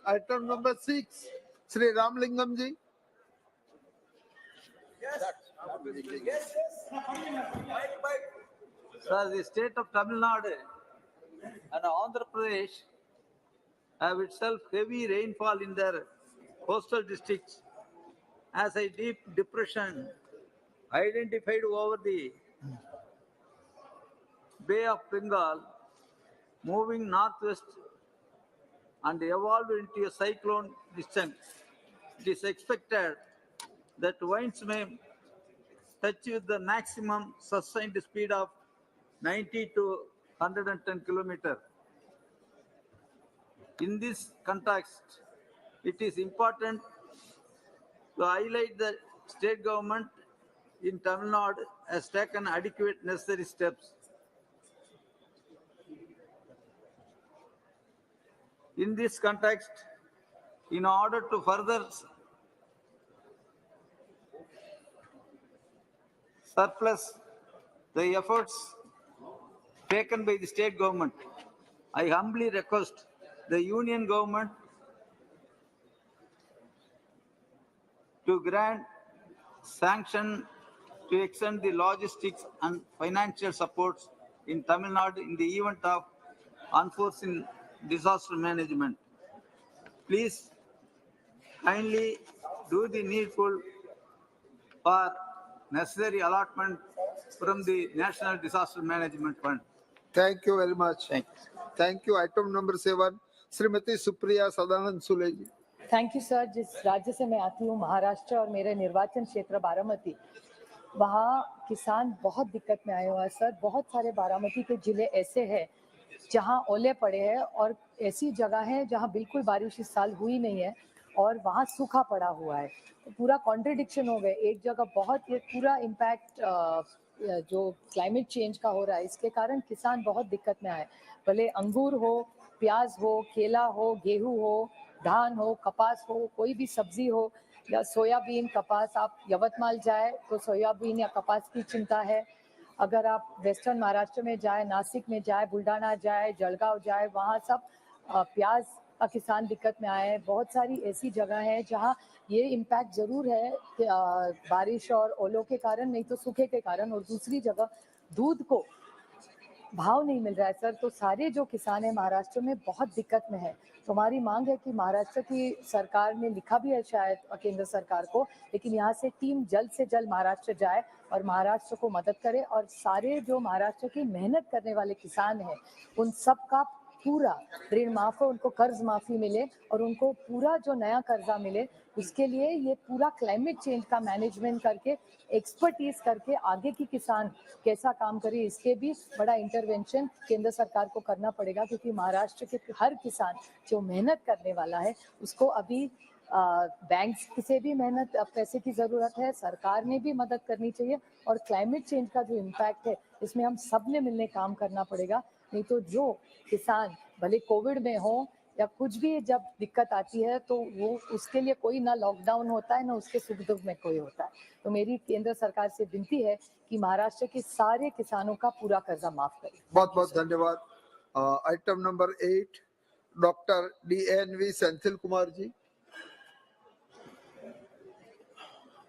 Item number 6, Sri Ramlingam ji. Sir, the state of Tamil Nadu and Andhra Pradesh have itself heavy rainfall in their coastal districts as a deep depression identified over the Bay of Bengal, moving northwest and evolved into a cyclone system. It is expected that winds may touch with the maximum sustained speed of 90 to 110 km. In this context, it is important to highlight that state government in Tamil Nadu has taken adequate necessary steps. In this context, in order to further surplus the efforts taken by the state government, I humbly request the union government to grant sanction to extend the logistics and financial supports in Tamil Nadu in the event of unforeseen disaster management. Please kindly do the needful for necessary allotment from the National Disaster Management Fund. Thank you very much. Thank you. Thank you. Item number 7, Srimati Supriya Sadanand Sule ji. Thank you sir. जिस राज्य से मैं आती हूँ महाराष्ट्र और मेरे निर्वाचन क्षेत्र बारामती, वहाँ किसान बहुत दिक्कत में आए हुए हैं सर। बहुत सारे बारामती के जिले ऐसे हैं जहाँ ओले पड़े हैं और ऐसी जगह है जहाँ बिल्कुल बारिश इस साल हुई नहीं है और वहाँ सूखा पड़ा हुआ है। तो पूरा कॉन्ट्रडिक्शन हो गए। एक जगह बहुत ये पूरा इम्पैक्ट जो क्लाइमेट चेंज का हो रहा है इसके कारण किसान बहुत दिक्कत में आए। भले अंगूर हो, प्याज हो, केला हो, गेहूँ हो, धान हो, कपास हो, कोई भी सब्जी हो या सोयाबीन, कपास, आप यवतमाल जाए तो सोयाबीन या कपास की चिंता है। अगर आप वेस्टर्न महाराष्ट्र में जाए, नासिक में जाए, बुल्ढाना जाए, जलगांव जाए, वहाँ सब प्याज का किसान दिक्कत में आए हैं। बहुत सारी ऐसी जगह है जहाँ ये इम्पैक्ट ज़रूर है बारिश और ओलों के कारण, नहीं तो सूखे के कारण। और दूसरी जगह दूध को भाव नहीं मिल रहा है सर। तो सारे जो किसान हैं महाराष्ट्र में बहुत दिक्कत में है। तो हमारी मांग है कि महाराष्ट्र की सरकार ने लिखा भी है शायद केंद्र सरकार को, लेकिन यहाँ से टीम जल्द से जल्द महाराष्ट्र जाए और महाराष्ट्र को मदद करे और सारे जो महाराष्ट्र की मेहनत करने वाले किसान हैं उन सब का पूरा ऋण माफ हो, उनको कर्ज माफी मिले और उनको पूरा जो नया कर्जा मिले। उसके लिए ये पूरा क्लाइमेट चेंज का मैनेजमेंट करके एक्सपर्टीज करके आगे की किसान कैसा काम करे, इसके भी बड़ा इंटरवेंशन केंद्र सरकार को करना पड़ेगा। क्योंकि महाराष्ट्र के हर किसान जो मेहनत करने वाला है उसको अभी बैंक्स से भी मेहनत पैसे की ज़रूरत है, सरकार ने भी मदद करनी चाहिए और क्लाइमेट चेंज का जो इम्पैक्ट है इसमें हम सब ने मिलने काम करना पड़ेगा। नहीं तो जो किसान भले कोविड में हो या कुछ भी जब दिक्कत आती है तो वो उसके लिए कोई ना लॉकडाउन होता है ना उसके सुख दुख में कोई होता है। तो मेरी केंद्र सरकार से विनती है कि महाराष्ट्र के सारे किसानों का पूरा कर्जा माफ करें। बहुत बहुत धन्यवाद। Item number 8, doctor DNV Senthil Kumar ji.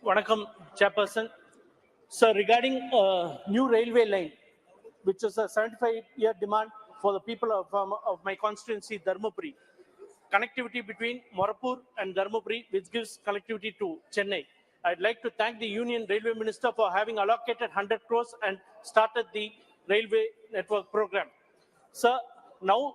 Vanakkam, Chairperson. So regarding new railway line, which is a 75-year demand for the people of my constituency, Dharmapuri, connectivity between Morapur and Dharmapuri, which gives connectivity to Chennai. I'd like to thank the Union Railway Minister for having allocated 100 crores and started the railway network program. Sir, now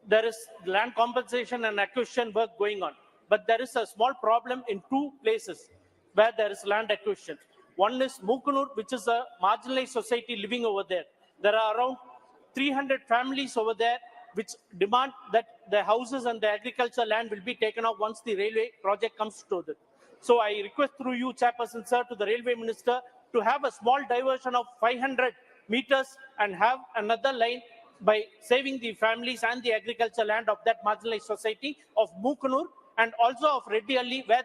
there is land compensation and acquisition work going on, but there is a small problem in two places where there is land acquisition. One is Mukunur, which is a marginalized society living over there. There are around 300 families over there which demand that the houses and the agricultural land will be taken off once the railway project comes to them. So I request through you, Chairperson, sir, to the Railway Minister to have a small diversion of 500 meters and have another line by saving the families and the agricultural land of that marginalized society of Mukunur and also of Reddy Alli, where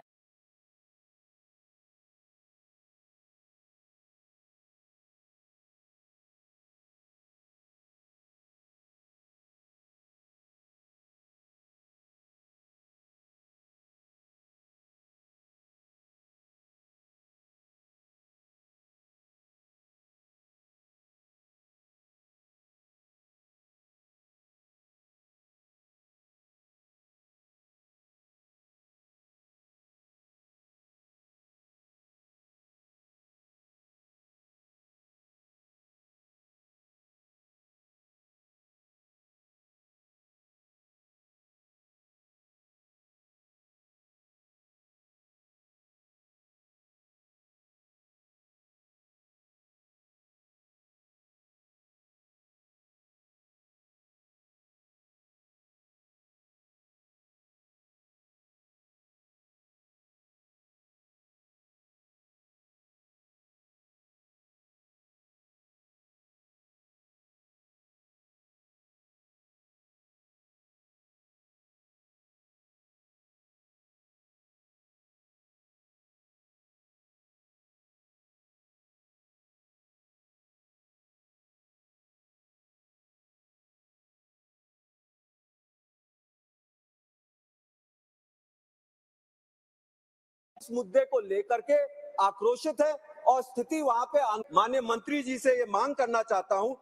उस मुद्दे को लेकर के आक्रोशित है और स्थिति वहां पे माननीय मंत्री जी से ये मांग करना चाहता हूं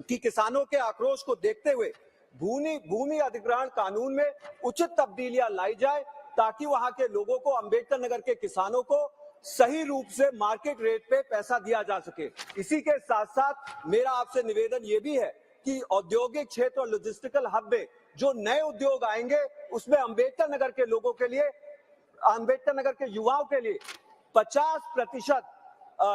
कि किसानों के आक्रोश को देखते हुए भूमि अधिग्रहण कानून में उचित तब्दीलियां लाई जाए ताकि वहां के लोगों को, अंबेडकर नगर के किसानों को सही रूप से मार्केट रेट पे पैसा दिया जा सके। इसी के साथ साथ मेरा आपसे निवेदन ये भी है कि औद्योगिक क्षेत्र और लॉजिस्टिकल हब में जो नए उद्योग आएंगे उसमें अंबेडकर नगर के लोगों के लिए, अंबेडकर नगर के युवाओं के लिए 50%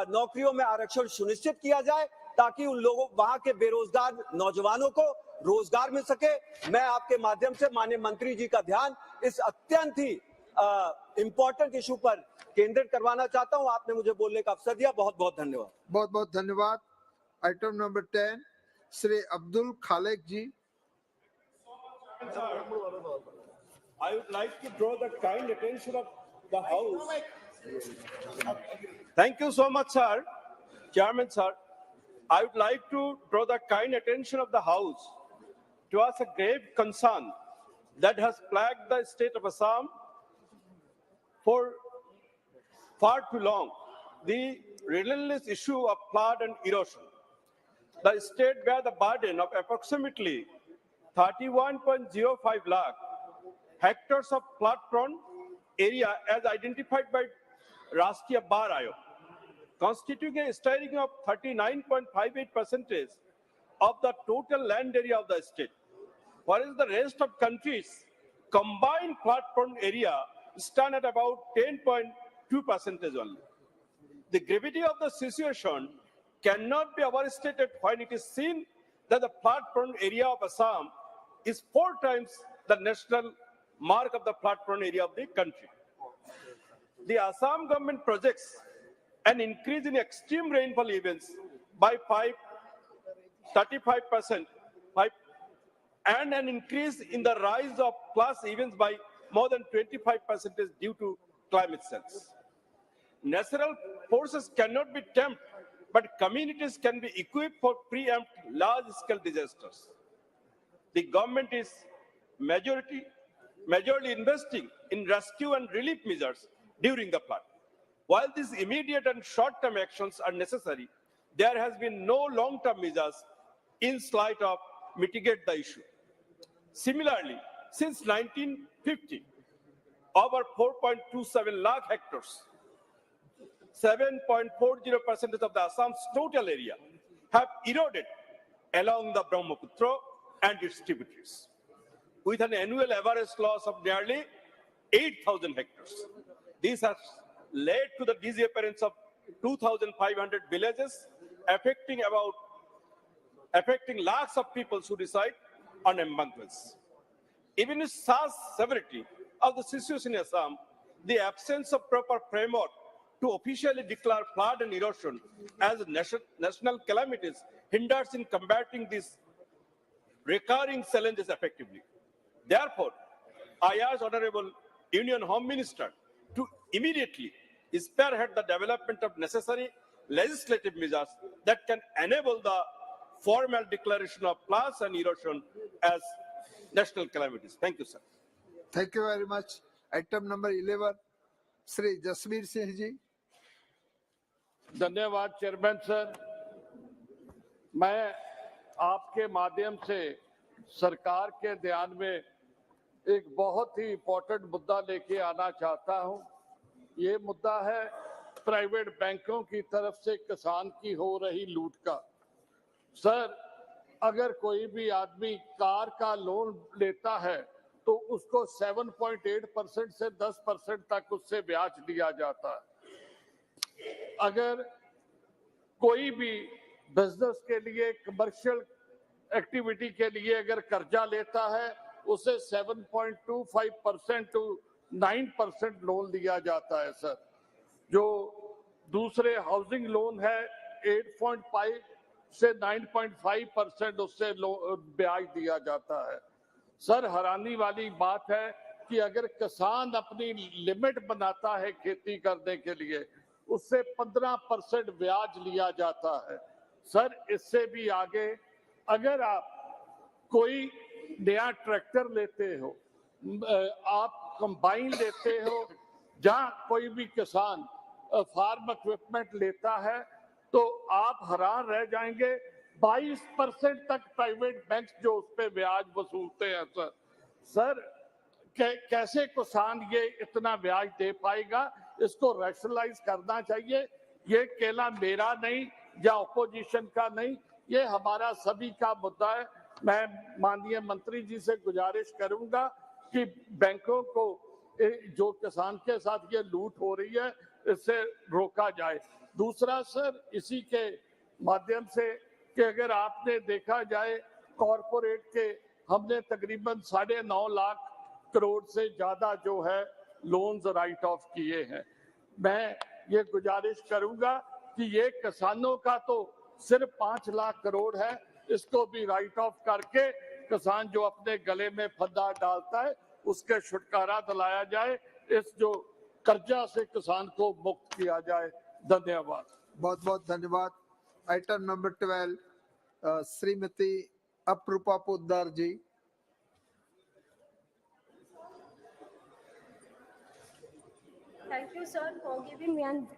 नौकरियों में आरक्षण सुनिश्चित किया जाए ताकि उन लोगों, वहां के बेरोजगार नौजवानों को रोजगार मिल सके। मैं आपके माध्यम से माननीय मंत्री जी का ध्यान इस अत्यंत ही इंपॉर्टेंट इशू पर केंद्रित करवाना चाहता हूं। आपने मुझे बोलने का अवसर दिया, बहुत बहुत धन्यवाद। बहुत बहुत धन्यवाद। Item number 10 Shri Abdul Khaleque ji. I would like to draw the kind attention of the House. Thank you so much, sir. Chairman, sir. I would like to draw the kind attention of the House towards a grave concern that has plagued the state of Assam for far too long, the relentless issue of flood and erosion. The state bears the burden of approximately 31.05 lakh hectares of flood-prone area as identified by Rashtriya Bar Ayog, constituting a staggering of 39.58% of the total land area of the state, whereas the rest of countries' combined flood-prone area stand at about 10.2% only. The gravity of the situation cannot be overstated when it is seen that the flood-prone area of Assam is 4 times the national mark of the flood-prone area of the country. The Assam government projects an increase in extreme rainfall events by 35%, and an increase in the rise of plus events by more than 25% due to climate change. Natural forces cannot be tamed, but communities can be equipped for preempt large-scale disasters. The government is majorly investing in rescue and relief measures during the flood. While these immediate and short-term actions are necessary, there has been no long-term measures in sight of mitigate the issue. Similarly, since 1950, over 4.27 lakh hectares, 7.40% of the Assam's total area, have eroded along the Brahmaputra and its tributaries, with an annual average loss of nearly 8,000 hectares. This has led to the disappearance of 2,500 villages, affecting lakhs of people who reside on embankments. Even with such severity of the situation in Assam, the absence of proper framework to officially declare flood and erosion as national calamities hinders in combating these recurring challenges effectively. Therefore, I urge Honorable Union Home Minister to immediately spearhead the development of necessary legislative measures that can enable the formal declaration of floods and erosion as national calamities. Thank you, sir. Thank you very much. Item number 11 Shri Jasbir Singh ji. धन्यवाद chairman sir. मैं आपके माध्यम से सरकार के ध्यान में एक बहुत ही इम्पोर्टेंट मुद्दा लेके आना चाहता हूं। ये मुद्दा है प्राइवेट बैंकों की तरफ से किसान की हो रही लूट का। सर, अगर कोई भी आदमी कार का लोन लेता है तो उसको 7.8% से 10% तक उससे ब्याज लिया जाता है। अगर कोई भी बिजनेस के लिए, कमर्शियल एक्टिविटी के लिए अगर कर्जा लेता है उसे 7.25% to 9% लोन लिया जाता है सर। जो दूसरे हाउसिंग लोन है 8.5 से 9.5% उससे ब्याज दिया जाता है। सर, हैरानी वाली बात है कि अगर किसान अपनी लिमिट बनाता है खेती करने के लिए उससे 15% ब्याज लिया जाता है। सर, इससे भी आगे अगर आप कोई नया ट्रैक्टर लेते हो, आप कंबाइन लेते हो जहां कोई भी किसान फार्म इक्विपमेंट लेता है तो आप हैरान रह जाएंगे, 22% तक प्राइवेट बैंक जो उस पे ब्याज वसूलते हैं सर कैसे किसान ये इतना ब्याज दे पाएगा? इसको रैशनलाइज करना चाहिए। ये केवल मेरा नहीं या ऑपोजिशन का नहीं, ये हमारा सभी का मुद्दा है। मैं माननीय मंत्री जी से गुजारिश करूंगा कि बैंकों को जो किसान के साथ ये लूट हो रही है इससे रोका जाए। दूसरा सर, इसी के माध्यम से कि अगर आपने देखा जाए कॉरपोरेट के हमने तकरीबन 9.5 लाख करोड़ से ज्यादा जो है लोन्स राइट ऑफ किए हैं। मैं ये गुजारिश करूंगा कि ये किसानों का तो सिर्फ 5 लाख करोड़ है, इसको भी राइट ऑफ करके किसान जो अपने गले में फंदा डालता है उसके छुटकारा दिलाया जाए, इस जो कर्जा से किसान को मुक्त किया जाए। धन्यवाद। बहुत बहुत धन्यवाद। Item number 12 Shrimati Aparupa Poddar ji. Thank you, sir, for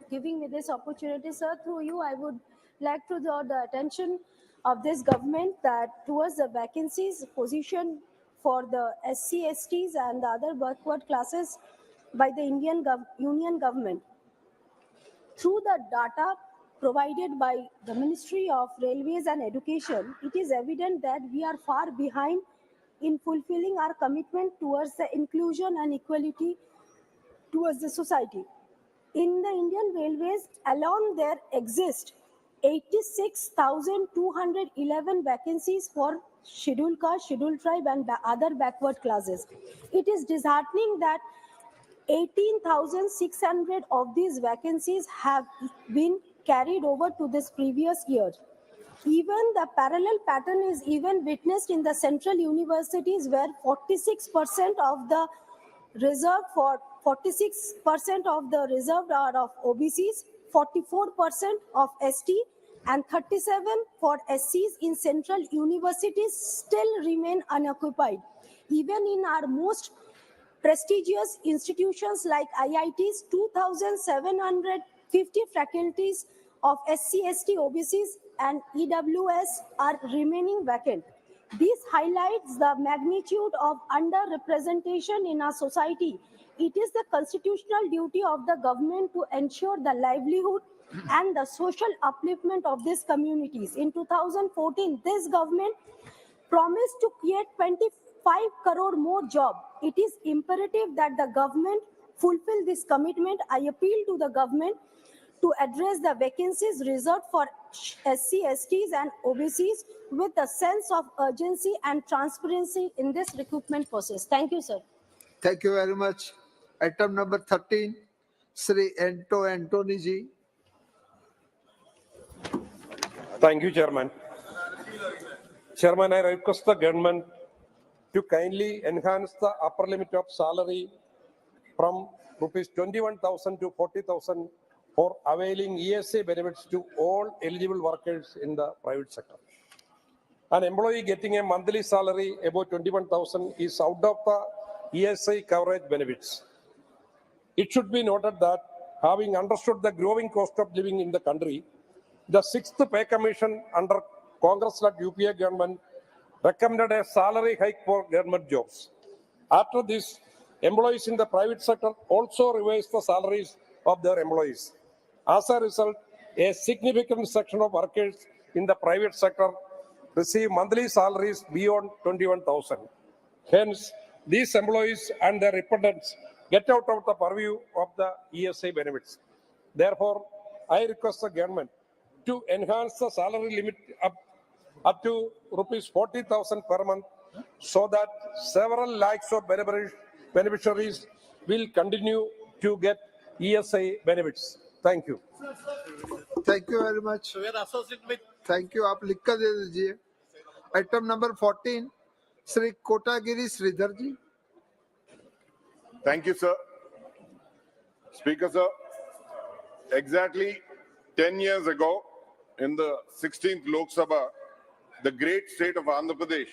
giving me this opportunity, sir. Through you, I would like to draw the attention of this government that towards the vacancies position for the SC, STs and the other backward classes by the Union government. Through the data provided by the Ministry of Railways and Education, it is evident that we are far behind in fulfilling our commitment towards the inclusion and equality towards the society. In the Indian Railways alone, there exist 86,211 vacancies for scheduled caste, scheduled tribe and other backward classes. It is disheartening that 18,600 of these vacancies have been carried over to this previous year. Even the parallel pattern is even witnessed in the central universities where 46% of the reserved are of OBCs, 44% of ST and 37% for SCs in central universities still remain unoccupied. Even in our most prestigious institutions like IITs, 2,750 faculties of SC, ST, OBCs and EWS are remaining vacant. This highlights the magnitude of underrepresentation in our society. It is the constitutional duty of the government to ensure the livelihood and the social upliftment of these communities. In 2014, this government promised to create 25 crore more jobs. It is imperative that the government fulfill this commitment. I appeal to the government to address the vacancies reserved for SC, STs and OBCs with a sense of urgency and transparency in this recruitment process. Thank you, sir. Thank you very much. Item number 13, Sri Antony ji. Thank you, Chairman. Chairman, I request the government to kindly enhance the upper limit of salary from rupees 21,000 to 40,000 for availing ESA benefits to all eligible workers in the private sector. An employee getting a monthly salary above 21,000 is out of the ESA coverage benefits. It should be noted that, having understood the growing cost of living in the country, the 6th Pay Commission under Congress-led UPA government recommended a salary hike for government jobs. After this, employees in the private sector also revised the salaries of their employees. As a result, a significant section of workers in the private sector receive monthly salaries beyond 21,000. Hence, these employees and their dependents get out of the purview of the ESA benefits. Therefore, I request the government to enhance the salary limit up to rupees 40,000 per month so that several lakhs of beneficiaries will continue to get ESA benefits. Thank you. Thank you very much. Thank you. आप लिख कर दे दीजिए. Item number 14, Sri Kotagiri Sridhar ji. Thank you, sir. Speaker, sir. Exactly 10 years ago, in the 16th Lok Sabha, the great state of Andhra Pradesh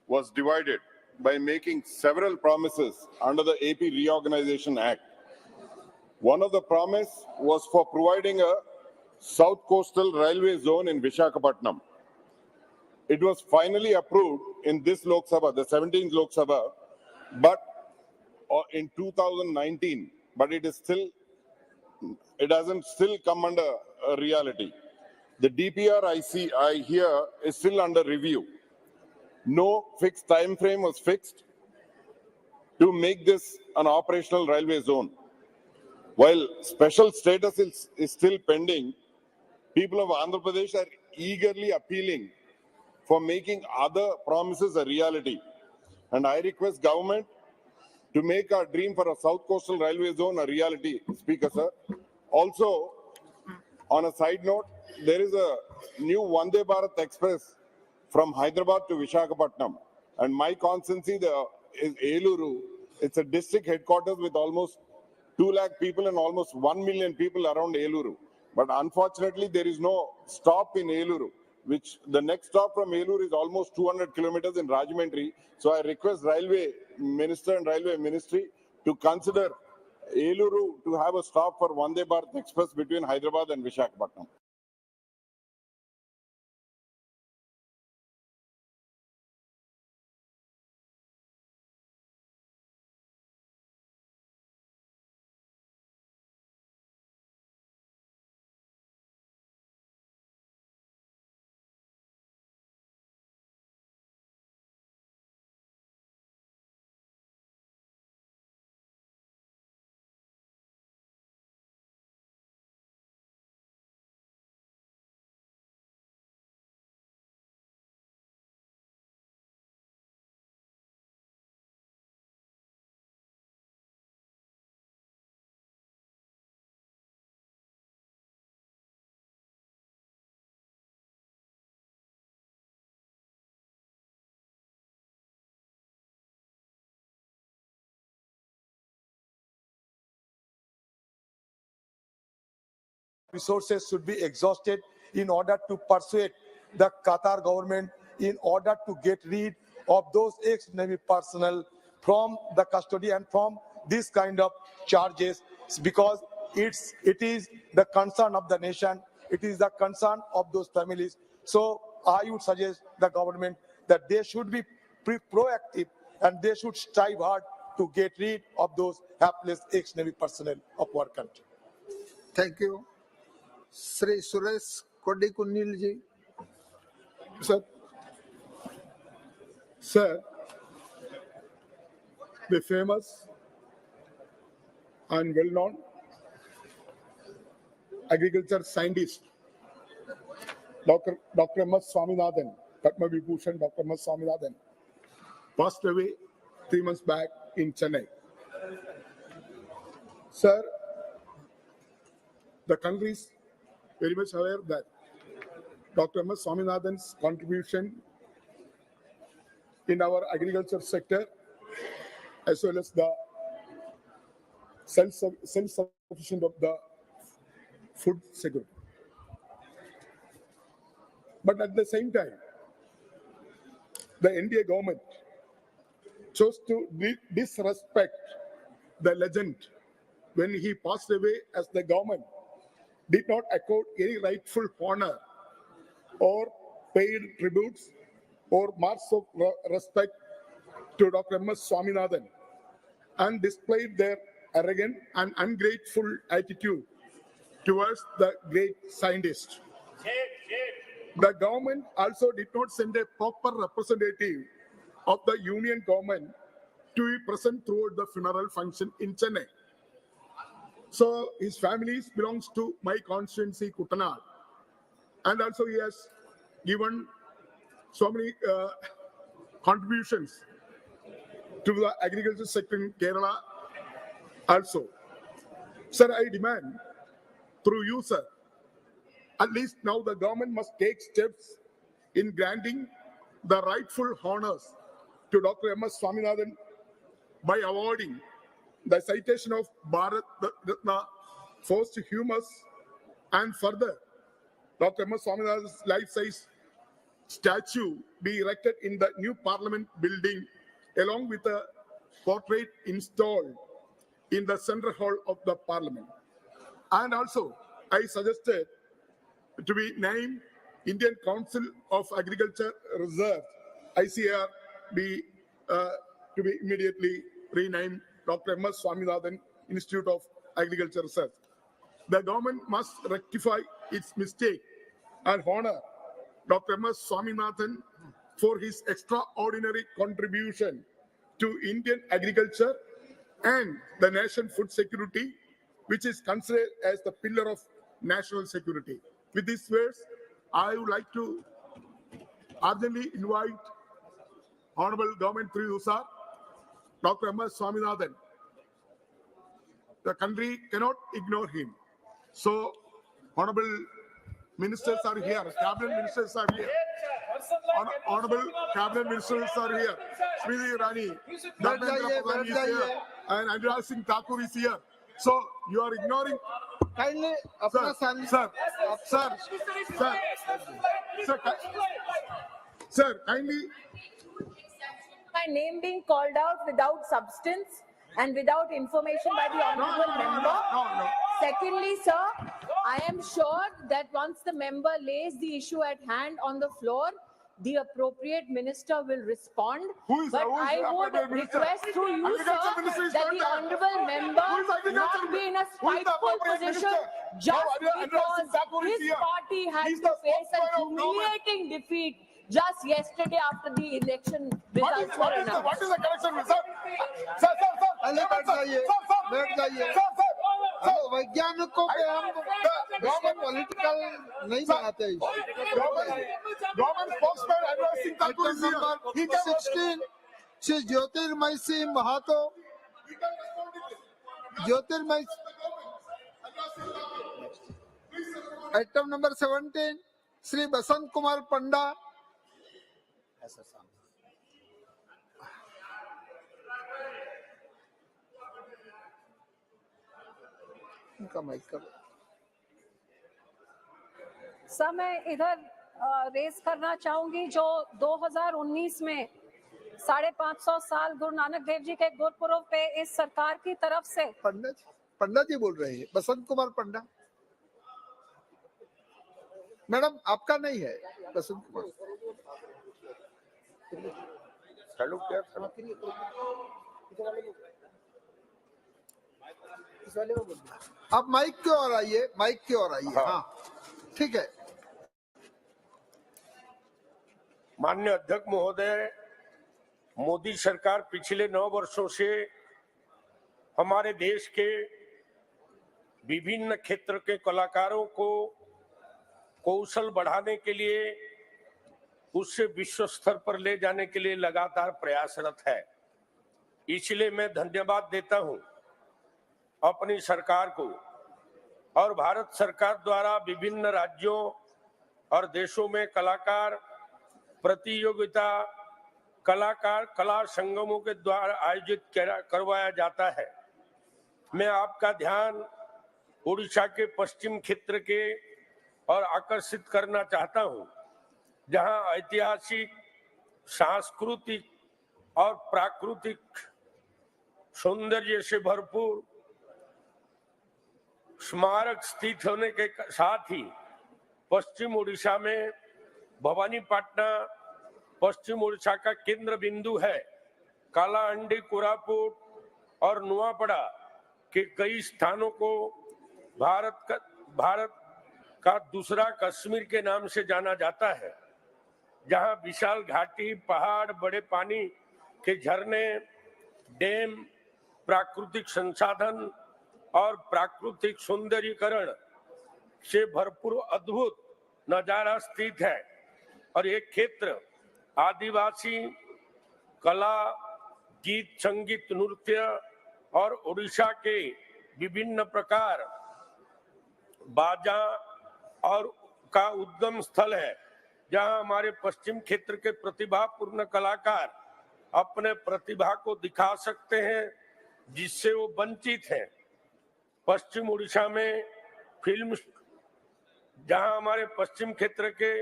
was divided by making several promises under the AP Reorganization Act. One of the promise was for providing a South Coastal Railway Zone in Visakhapatnam. It was finally approved in this Lok Sabha, the 17th Lok Sabha, but in 2019, but it hasn't still come under a reality. The DPR I hear is still under review. No fixed time frame was fixed to make this an operational railway zone. While special status is still pending, people of Andhra Pradesh are eagerly appealing for making other promises a reality. And I request government to make our dream for a South Coastal Railway Zone a reality, Speaker, sir. Also, on a side note, there is a new Vande Bharat Express from Hyderabad to Visakhapatnam. And my constituency is Eluru. It's a district headquarters with almost 2 lakh people and almost 1 million people around Eluru. But unfortunately, there is no stop in Eluru, which the next stop from Eluru is almost 200 kilometers in Rajahmundry. So I request Railway Minister and Railway Ministry to consider Eluru to have a stop for Vande Bharat Express between Hyderabad and Visakhapatnam. Resources should be exhausted in order to persuade the Qatar government in order to get rid of those ex-Navy personnel from the custody and from this kind of charges, because it is the concern of the nation, it is the concern of those families. So I would suggest the government that they should be proactive and they should strive hard to get rid of those hapless ex-Navy personnel of our country. Thank you. Sri Suresh Kodikunil ji. Sir, the famous and well-known agriculture scientist, Dr. M.S. Swaminathan, Padma Vibhushan Dr. M.S. Swaminathan, passed away 3 months back in Chennai. Sir, the country is very much aware that Dr. M.S. Swaminathan's contribution in our agriculture sector, as well as the self-sufficient of the food security. But at the same time, the NDA government chose to disrespect the legend when he passed away, as the government did not accord any rightful honor or paid tributes or marks of respect to Dr. M.S. Swaminathan, and displayed their arrogant and ungrateful attitude towards the great scientist. The government also did not send a proper representative of the union government to be present throughout the funeral function in Chennai. So his family belongs to my constituency, Kuttanad, and also he has given so many contributions to the agriculture sector in Kerala also. Sir, I demand through you, sir, at least now the government must take steps in granting the rightful honors to Dr. M.S. Swaminathan by awarding the citation of Bharat Ratna posthumous, and further Dr. M.S. Swaminathan's life-size statue be erected in the new Parliament building along with a portrait installed in the central hall of the parliament. And also, I suggested to be named Indian Council of Agriculture Research, ICAR, to be immediately renamed Dr. M.S. Swaminathan Institute of Agriculture Research. The government must rectify its mistake and honor Dr. M.S. Swaminathan for his extraordinary contribution to Indian agriculture and the national food security, which is considered as the pillar of national security. With these words, I would like to urgently invite Honorable Government through you, sir, Dr. M.S. Swaminathan. The country cannot ignore him. So, Honorable Ministers are here, Cabinet Ministers are here. Honorable Cabinet Ministers are here. Smriti Irani, Dharmendra Pradhan is here, and Anurag Singh Thakur is here. So, you are ignoring. Kindly, Sir, kindly. My name being called out without substance and without information by the honorable member. No. Secondly, sir, I am sure that once the member lays the issue at hand on the floor, the appropriate minister will respond. But I would request through you, sir, that the honorable member not be in a spiteful position just because his party had to face a humiliating defeat just yesterday after the election results were announced. What is the correction, sir? बैठ जाइए वैज्ञानिकों पे हम political नहीं बनाते हैं। Government spokesman Anurag Singh Thakur is here. 16 Shri Jyotirmay Singh Mahato Jyotirmay item number 17 Shri Basant Kumar पंडा इनका mic कर सर मैं इधर रेस करना चाहूंगी जो 2019 में 550 साल गुरु नानक देव जी के गुरपुरब पे इस सरकार की तरफ से पंडा जी बोल रहे हैं बसंत कुमार पंडा मैडम आपका नहीं है बसंत कुमार आप माइक की ओर आइए माइक की ओर आइए हाँ ठीक है। माननीय अध्यक्ष महोदय, मोदी सरकार पिछले 9 वर्षों से हमारे देश के विभिन्न क्षेत्र के कलाकारों को कौशल बढ़ाने के लिए उससे विश्व स्तर पर ले जाने के लिए लगातार प्रयासरत है। इसलिए मैं धन्यवाद देता हूं अपनी सरकार को और भारत सरकार द्वारा विभिन्न राज्यों और देशों में कलाकार प्रतियोगिता कलाकार कला संगमों के द्वारा आयोजित करवाया जाता है। मैं आपका ध्यान उड़ीसा के पश्चिम क्षेत्र के और आकर्षित करना चाहता हूं, जहां ऐतिहासिक, सांस्कृतिक और प्राकृतिक सौंदर्य से भरपूर स्मारक स्थित होने के साथ ही पश्चिम उड़ीसा में भवानीपटना पश्चिम उड़ीसा का केंद्र बिंदु है। कालाहांडी, कोरापुट और नुआपड़ा के कई स्थानों को भारत का दूसरा कश्मीर के नाम से जाना जाता है, जहां विशाल घाटी, पहाड़, बड़े पानी के झरने, डैम, प्राकृतिक संसाधन और प्राकृतिक सौंदर्यीकरण से भरपूर अद्भुत नजारा स्थित है। और ये क्षेत्र आदिवासी कला, गीत, संगीत, नृत्य और उड़ीसा के विभिन्न प्रकार बाजा और का उद्गम स्थल है, जहां हमारे पश्चिम क्षेत्र के प्रतिभापूर्ण कलाकार अपने प्रतिभा को दिखा सकते हैं, जिससे वो वंचित हैं। पश्चिम उड़ीसा में फिल्म, जहां हमारे पश्चिम क्षेत्र के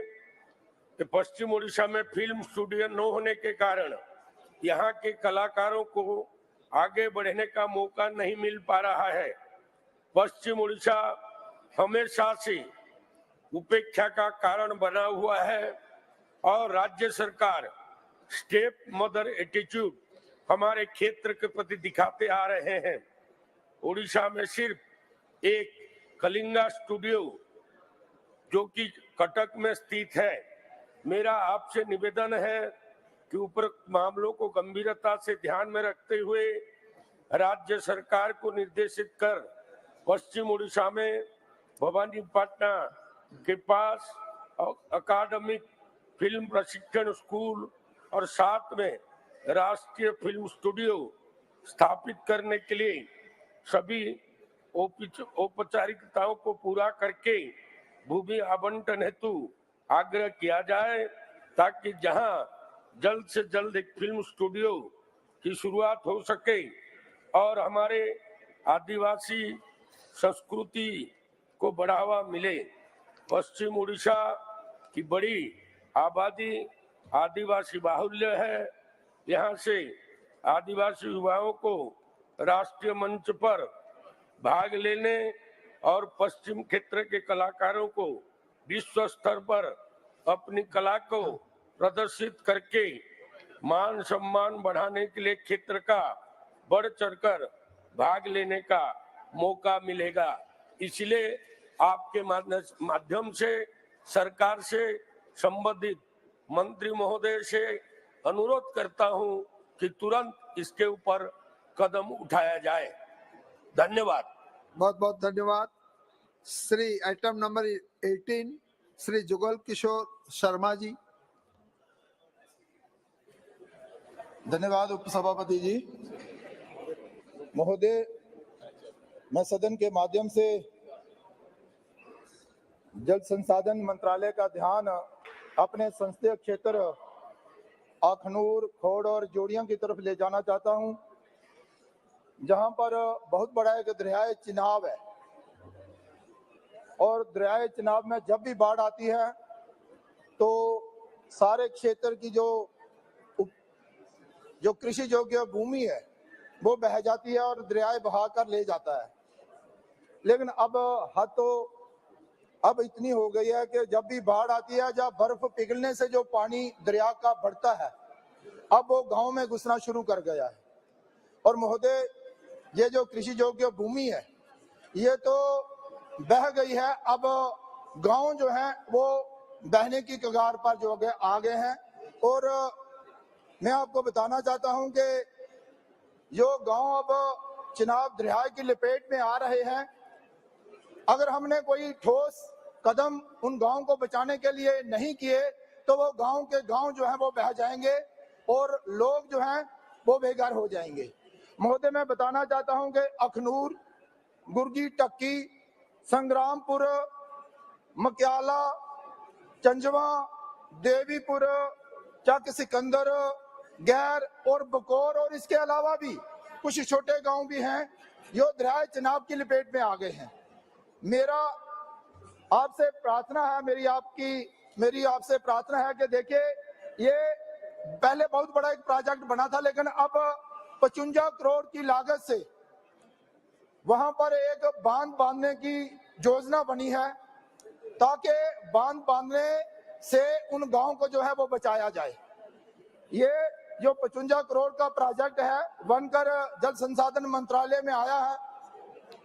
पश्चिम उड़ीसा में फिल्म स्टूडियो न होने के कारण यहाँ के कलाकारों को आगे बढ़ने का मौका नहीं मिल पा रहा है। पश्चिम उड़ीसा हमेशा से उपेक्षा का कारण बना हुआ है और राज्य सरकार स्टेप मदर एटीट्यूड हमारे क्षेत्र के प्रति दिखाते आ रहे हैं। उड़ीसा में सिर्फ एक कलिंगा स्टूडियो जो कि कटक में स्थित है। मेरा आपसे निवेदन है कि उपरोक्त मामलों को गंभीरता से ध्यान में रखते हुए राज्य सरकार को निर्देशित कर पश्चिम उड़ीसा में भवानीपटना के पास अकादमिक फिल्म प्रशिक्षण स्कूल और साथ में राष्ट्रीय फिल्म स्टूडियो स्थापित करने के लिए सभी औपचारिकताओं को पूरा करके भूमि आवंटन हेतु आग्रह किया जाए, ताकि जहां जल्द से जल्द एक फिल्म स्टूडियो की शुरुआत हो सके और हमारे आदिवासी संस्कृति को बढ़ावा मिले। पश्चिम उड़ीसा की बड़ी आबादी आदिवासी बाहुल्य है। यहाँ से आदिवासी युवाओं को राष्ट्रीय मंच पर भाग लेने और पश्चिम क्षेत्र के कलाकारों को विश्व स्तर पर अपनी कला को प्रदर्शित करके मान सम्मान बढ़ाने के लिए क्षेत्र का बढ़ चढ़कर भाग लेने का मौका मिलेगा। इसलिए आपके माध्यम से सरकार से संबंधित मंत्री महोदय से अनुरोध करता हूं कि तुरंत इसके ऊपर कदम उठाया जाए। धन्यवाद। बहुत बहुत धन्यवाद। Shri item number 18 Shri Jugal Kishore Sharma ji. धन्यवाद उपसभापति जी। महोदय, मैं सदन के माध्यम से जल संसाधन मंत्रालय का ध्यान अपने संसदीय क्षेत्र अखनूर, खोड़ और जोड़ियां की तरफ ले जाना चाहता हूं, जहां पर बहुत बड़ा एक दरियाए चिनाब है और दरियाए चिनाब में जब भी बाढ़ आती है तो सारे क्षेत्र की जो कृषि योग्य भूमि है वो बह जाती है और दरियाए बहा कर ले जाता है। लेकिन अब हद तो अब इतनी हो गई है कि जब भी बाढ़ आती है, जब बर्फ पिघलने से जो पानी दरिया का बढ़ता है, अब वो गांव में घुसना शुरू कर गया है। और महोदय, ये जो कृषि योग्य भूमि है ये तो बह गई है, अब गांव जो है वो बहने की कगार पर जो आ गए हैं। और मैं आपको बताना चाहता हूं कि जो गांव अब चिनाब दरिया की लपेट में आ रहे हैं, अगर हमने कोई ठोस कदम उन गांव को बचाने के लिए नहीं किए तो वो गांव के गांव जो है वो बह जाएंगे और लोग जो हैं वो बेघर हो जाएंगे। महोदय, मैं बताना चाहता हूं कि अखनूर, गुर्गी टक्की, संग्रामपुर, मक्याला, चंजवा, देवीपुर, चक सिकंदर, गैर और बकोर और इसके अलावा भी कुछ छोटे गांव भी हैं जो दरिया चिनाब की लपेट में आ गए हैं। मेरा आपसे प्रार्थना है, मेरी आपसे प्रार्थना है कि देखिए, ये पहले बहुत बड़ा एक प्रोजेक्ट बना था, लेकिन अब 55 करोड़ की लागत से वहां पर एक बांध बांधने की योजना बनी है, ताकि बांध बांधने से उन गांव को जो है वो बचाया जाए। ये जो 55 करोड़ का प्रोजेक्ट है बनकर जल संसाधन मंत्रालय में आया है।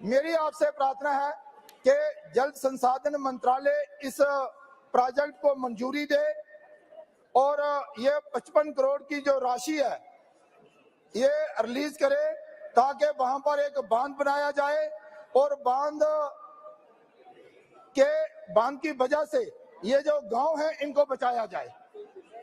मेरी आपसे प्रार्थना है कि जल संसाधन मंत्रालय इस प्रोजेक्ट को मंजूरी दे और ये 55 करोड़ की जो राशि है ये रिलीज करे, ताकि वहां पर एक बांध बनाया जाए और बांध की वजह से ये जो गांव हैं इनको बचाया जाए।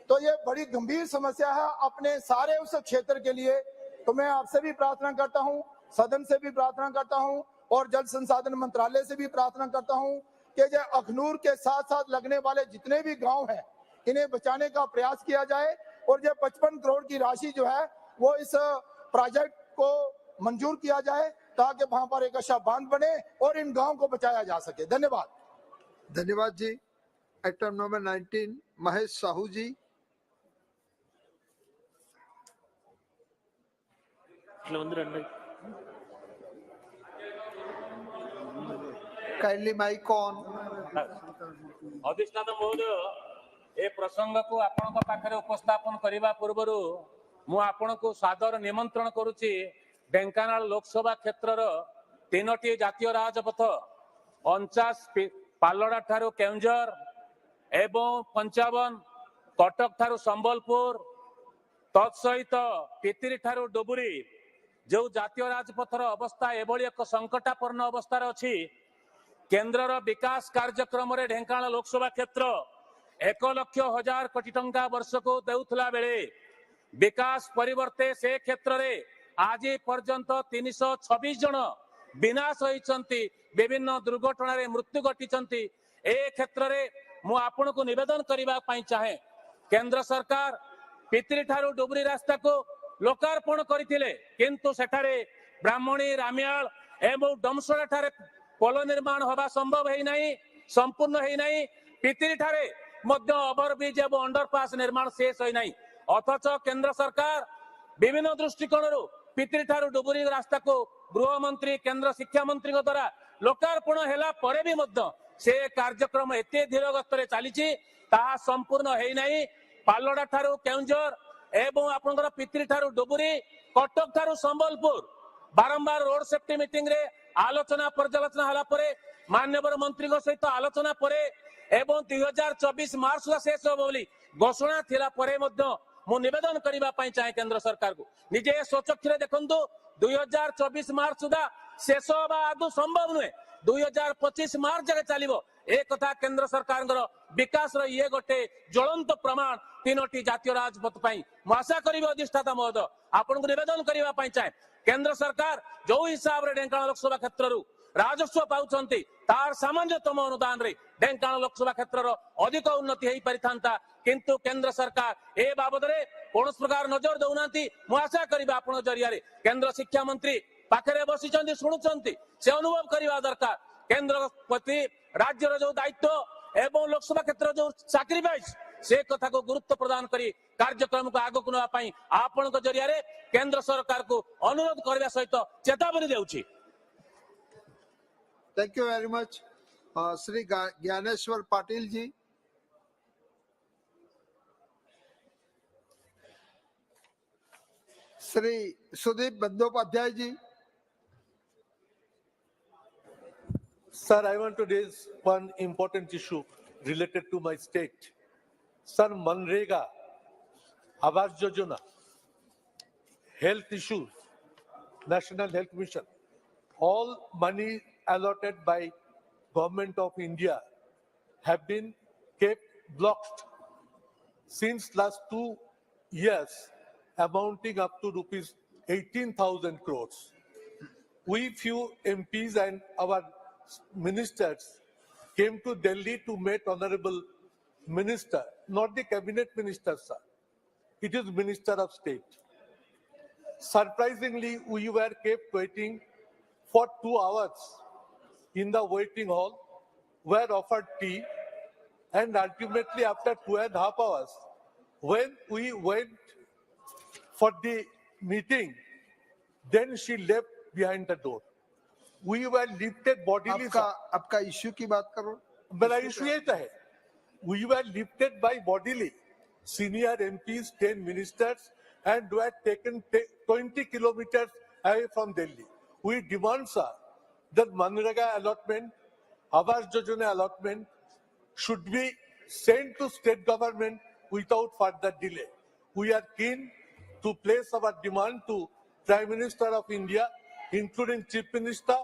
तो ये बड़ी गंभीर समस्या है अपने सारे उस क्षेत्र के लिए। तो मैं आपसे भी प्रार्थना करता हूं, सदन से भी प्रार्थना करता हूं और जल संसाधन मंत्रालय से भी प्रार्थना करता हूं कि जो अखनूर के साथ साथ लगने वाले जितने भी गांव हैं इन्हें बचाने का प्रयास किया जाए और जो 55 करोड़ की राशि जो है वो इस प्रोजेक्ट को मंजूर किया जाए, ताकि वहां पर एक अच्छा बांध बने और इन गांव को बचाया जा सके। धन्यवाद। धन्यवाद जी। Item number 19 Mahesh Sahu ji. Kindly mic on. अधिष्ठाता महोदय ए प्रसंग को आपनक पाखरे उपस्थापन करिबा पूर्वरु मु आपनक सादर निमंत्रण करूची ढेंकानाल लोकसभा क्षेत्रर 3टी जातीय राजपथ 49 पालड़ा ठारू केउंझर एवं 55 कटक ठारू संबलपुर तत्सहित पितिरी ठारू डुबुरी जो जातीय राजपथर अवस्था एभली एक संकटापन्न अवस्था अच्छी केंद्रर विकास कार्यक्रम रे ढेंकानाल लोकसभा क्षेत्र 1,00,000 कोटी टंका वर्ष को देउथला बेले विकास परिवर्ते से क्षेत्र रे आज पर्यंत 326 जन विनाश होइचंती विभिन्न दुर्घटना रे मृत्यु घटिचंती ए क्षेत्र रे मु आपन को निवेदन करिबा पई चाहे केंद्र सरकार पितरी ठारू डुबरी रास्ता को लोकार्पण करथिले किंतु सेठारे ब्राह्मणी रामियाल एवं डमसोड़ा ठारे पोल निर्माण होगा संभव है नहीं संपूर्ण है नहीं पितिरी ठारे मध्य ओवरब्रिज एवं अंडरपास निर्माण शेष है नहीं अथच केंद्र सरकार विभिन्न दृष्टिकोण पितिरी ठारू डुबुरी रास्ता को गृह मंत्री केंद्र शिक्षा मंत्री द्वारा लोकार्पण हैला परे भी मध्य से कार्यक्रम एते धीर गति चली संपूर्ण है नहीं पालड़ा ठारू केउंझर एवं आपनकर पितिरी ठारू डुबुरी कटक ठारू संबलपुर बारंबार रोड सेफ्टी मीटिंग रे आलोचना पर्यालोचना हला परे माननीय मंत्री सहित आलोचना परे एवं 2024 मार्च सुधा शेष हो बोली घोषणा थिला परे मध्य मु निवेदन करिबा पई चाहे केंद्र सरकार को निजे स्वचक्षुरे देखंतु 2024 मार्च सुधा शेष होबा आदौ संभव नुहे 2025 मार्च जगह चलिबो ए कथा केंद्र सरकार विकास रो ये गोटे ज्वलंत प्रमाण 3टी जातीय राजपथ पई मु आशा करिबो अधिष्ठाता महोदय आपन को निवेदन करिबा पई चाहे केंद्र सरकार जो हिसाब रे ढेंकानाल लोकसभा क्षेत्र राजस्व पाउछंती तार सामंजस्यतम अनुदान रे ढेंकानाल लोकसभा क्षेत्र अधिक उन्नति हेई परिथांता किंतु केंद्र सरकार ए बाबद रे कोनस प्रकार नजर दउनांती मु आशा करिबा आपन जरिया रे केंद्र शिक्षा मंत्री पाखरे बसिचंती सुनुचंती से अनुभव करिबा दरकार केंद्र प्रति राज्यर जो दायित्व एवं लोकसभा क्षेत्र जो सैक्रिफाइस से कथा को गुरुत्व प्रदान करी कार्यक्रम को आगो नवा पई आपन को जरिया रे केंद्र सरकार को अनुरोध करबा सहित चेतावनी देउची। Thank you very much Shri Dnyaneshwar Patil ji. Shri Sudip Bandyopadhyay ji. Sir, I want to raise one important issue related to my state. Sir, Manrega, Awas Yojana, health issues, National Health Mission, all money allotted by Government of India have been kept blocked since last 2 years, amounting up to rupees 18,000 crores. We few MPs and our ministers came to Delhi to meet Honorable Minister, not the Cabinet Minister, sir. It is Minister of State. Surprisingly, we were kept waiting for 2 hours in the waiting hall, were offered tea, and ultimately after 2.5 hours, when we went for the meeting, then she left behind the door. We were lifted bodily. आपका issue की बात करो। मेरा issue ये है, we were lifted by bodily senior MPs, 10 ministers, and were taken 20 kilometers away from Delhi. We demand, sir, that Manrega allotment, Awas Yojana allotment should be sent to state government without further delay. We are keen to place our demand to Prime Minister of India, including Chief Minister,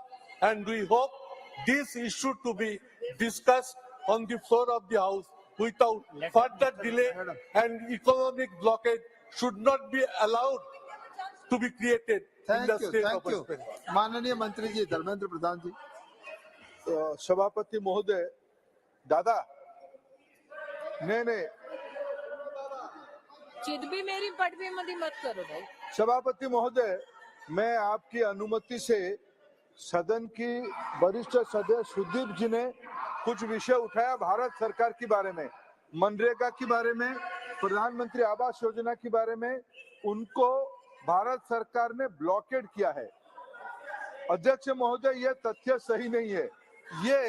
and we hope this issue to be discussed on the floor of the House without further delay, and economic blockade should not be allowed to be created in the state of West Bengal. माननीय मंत्री जी धर्मेंद्र प्रधान जी। सभापति महोदय, दादा, नहीं चित भी मेरी पटवी मधी मत करो भाई। सभापति महोदय, मैं आपकी अनुमति से सदन की वरिष्ठ सदस्य सुदीप जी ने कुछ विषय उठाया भारत सरकार के बारे में, मनरेगा के बारे में, प्रधानमंत्री आवास योजना के बारे में। उनको भारत सरकार ने ब्लॉकेड किया है। अध्यक्ष महोदय, ये तथ्य सही नहीं है। ये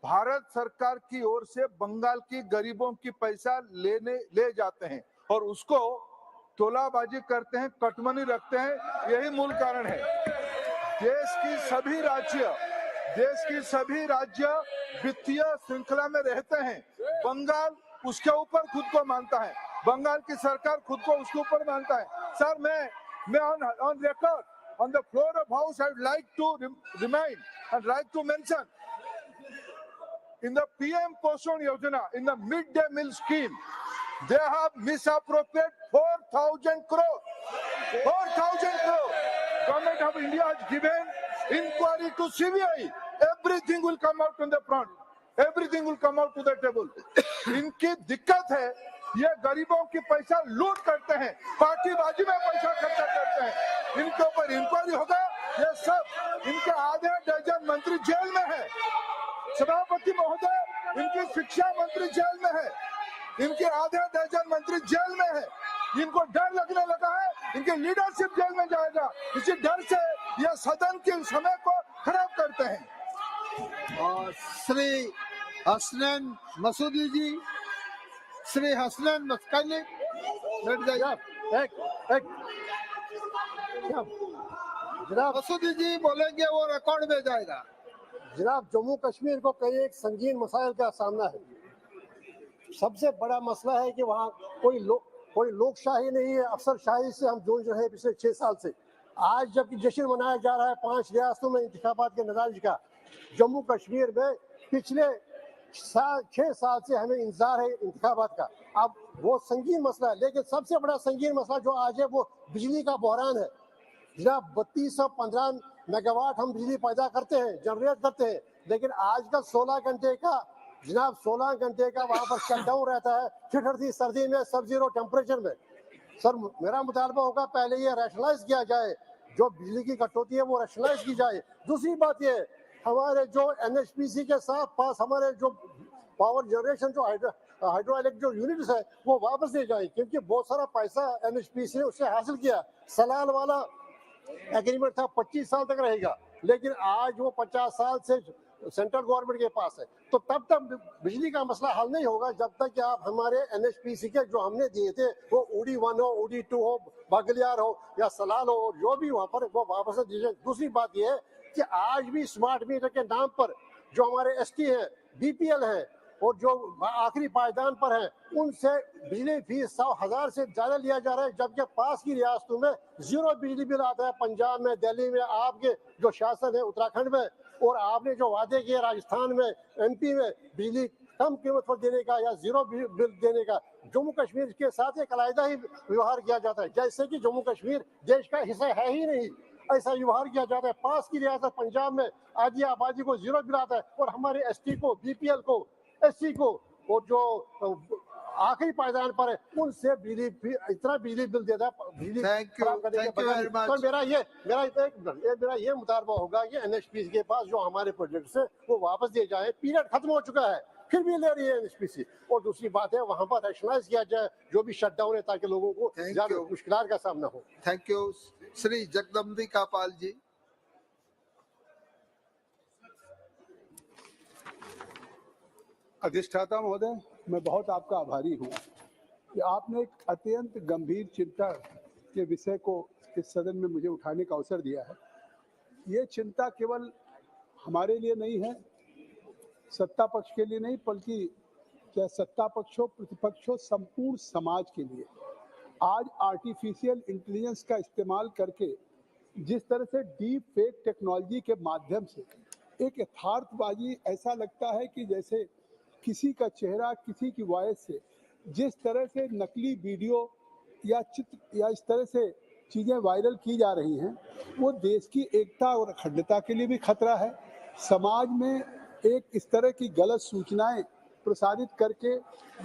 भारत सरकार की ओर से बंगाल की गरीबों की पैसा ले जाते हैं और उसको तोलाबाजी करते हैं, कटमनी रखते हैं, यही मूल कारण है। देश की सभी राज्य वित्तीय श्रृंखला में रहते हैं। बंगाल उसके ऊपर खुद को मानता है, बंगाल की सरकार खुद को उसके ऊपर मानता है। सर, मैं on record on the floor of House, I would like to remind and like to mention, in the PM Poshon Yojana, in the midday meal scheme, they have misappropriated 4,000 crore. 4,000 crore. Government of India has given inquiry to CBI. Everything will come out on the front. Everything will come out to the table. इनकी दिक्कत है, ये गरीबों की पैसा लूट करते हैं, पार्टीबाजी में पैसा खर्चा करते हैं। इनके ऊपर इंक्वायरी होगा। ये सब इनके आधे दर्जन मंत्री जेल में है। सभापति महोदय, इनकी शिक्षा मंत्री जेल में है, इनके आधे दर्जन मंत्री जेल में है। इनको डर लगने लगा है, इनकी लीडरशिप जेल में जाएगा। इसी डर से ये सदन के समय को खराब करते हैं। और श्री हसनैन मसूदी जी, श्री हसनैन मस्कानी, जनाब मसूदी जी बोलेंगे, वो रिकॉर्ड में जाएगा। जनाब, जम्मू कश्मीर को कई एक संगीन मसाइल का सामना है। सबसे बड़ा मसला है कि वहाँ कोई लोकशाही नहीं है, अफसरशाही से हम जूझ रहे हैं पिछले 6 साल से। आज जबकि जश्न मनाया जा रहा है 5 रियासतों में इंतखाबात के नतीजे का, जम्मू कश्मीर में पिछले 6 साल से हमें इंतजार है इंतखाबात का। अब वो संगीन मसला है, लेकिन सबसे बड़ा संगीन मसला जो आज है वो बिजली का बहरान है। जनाब, 3215 मेगावाट हम बिजली पैदा करते हैं, जनरेट करते हैं, लेकिन आजकल 16 घंटे का वहाँ पर शटडाउन रहता है, ठिठुरती सर्दी में, सब जीरो टेम्परेचर में। सर, मेरा मुतालबा होगा पहले ये रैशनलाइज किया जाए, जो बिजली की कटौती है वो रैशनलाइज की जाए। दूसरी बात ये, हमारे जो NHPC के साथ पास हमारे जो पावर जनरेशन जो हाइड्रो इलेक्ट्रिक जो यूनिट्स है वो वापस दिए जाए, क्योंकि बहुत सारा पैसा NHPC ने उससे हासिल किया। सलाल वाला एग्रीमेंट था 25 साल तक रहेगा, लेकिन आज वो 50 साल से सेंट्रल गवर्नमेंट के पास है। तो तब तक बिजली का मसला हल नहीं होगा जब तक कि आप हमारे NHPC के जो हमने दिए थे वो OD 1 हो, OD 2 हो, बगलियार हो या सलाल हो, जो भी वहाँ पर वो वापस दीजिए। दूसरी बात ये है कि आज भी स्मार्ट मीटर के नाम पर जो हमारे ST है, BPL है और जो आखिरी पायदान पर है, उनसे बिजली फीस 100,000 से ज्यादा लिया जा रहा है, जबकि पास की रियासतों में 0 बिजली बिल आता है। पंजाब में, दिल्ली में, आपके जो शासन है उत्तराखंड में, और आपने जो वादे किए राजस्थान में, MP में बिजली कम कीमत पर देने का या 0 बिल देने का, जम्मू कश्मीर के साथ एक अलग ही व्यवहार किया जाता है, जैसे कि जम्मू कश्मीर देश का हिस्सा है ही नहीं, ऐसा व्यवहार किया जाता है। पास की रियासत पंजाब में आधी आबादी को 0 बिल आता है और हमारे ST को, BPL को, SC को और जो आखिरी पायदान पर है उनसे इतना बिजली बिल देता है। तो मेरा ये मुतालबा होगा कि NHPC के पास जो हमारे प्रोजेक्ट्स है वो वापस दिए जाए। पीरियड खत्म हो चुका है, फिर भी ले रही है NHPC। और दूसरी बात है, वहाँ पर रैशनलाइज किया जाए जो भी शटडाउन है, ताकि लोगों को ज्यादा मुश्किलात का सामना हो। Thank you. श्री जगदम्बिका पाल जी। अधिष्ठाता महोदय, मैं बहुत आपका आभारी हूँ कि आपने एक अत्यंत गंभीर चिंता के विषय को इस सदन में मुझे उठाने का अवसर दिया है। ये चिंता केवल हमारे लिए नहीं है, सत्ता पक्ष के लिए नहीं, बल्कि चाहे सत्ता पक्ष हो, प्रतिपक्ष हो, संपूर्ण समाज के लिए। आज आर्टिफिशियल इंटेलिजेंस का इस्तेमाल करके जिस तरह से डीप फेक टेक्नोलॉजी के माध्यम से एक यथार्थबाजी, ऐसा लगता है कि जैसे किसी का चेहरा, किसी की वॉइस से जिस तरह से नकली वीडियो या चित्र या इस तरह से चीज़ें वायरल की जा रही हैं, वो देश की एकता और अखंडता के लिए भी खतरा है। समाज में एक इस तरह की गलत सूचनाएं प्रसारित करके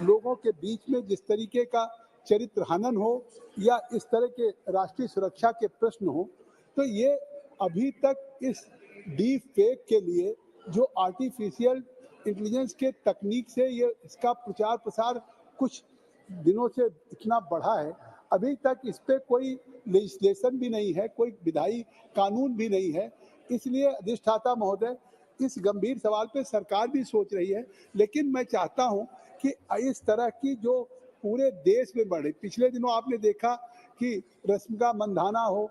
लोगों के बीच में जिस तरीके का चरित्र हनन हो या इस तरह के राष्ट्रीय सुरक्षा के प्रश्न हो, तो ये अभी तक इस डीप फेक के लिए जो आर्टिफिशियल इंटेलिजेंस के तकनीक से ये इसका प्रचार प्रसार कुछ दिनों से इतना बढ़ा है, अभी तक इस पे कोई लेजिस्लेशन भी नहीं है, कोई विधायी कानून भी नहीं है। इसलिए अधिष्ठाता महोदय, इस गंभीर सवाल पे सरकार भी सोच रही है, लेकिन मैं चाहता हूं कि इस तरह की जो पूरे देश में बढ़े, पिछले दिनों आपने देखा कि रश्मिका मंदाना हो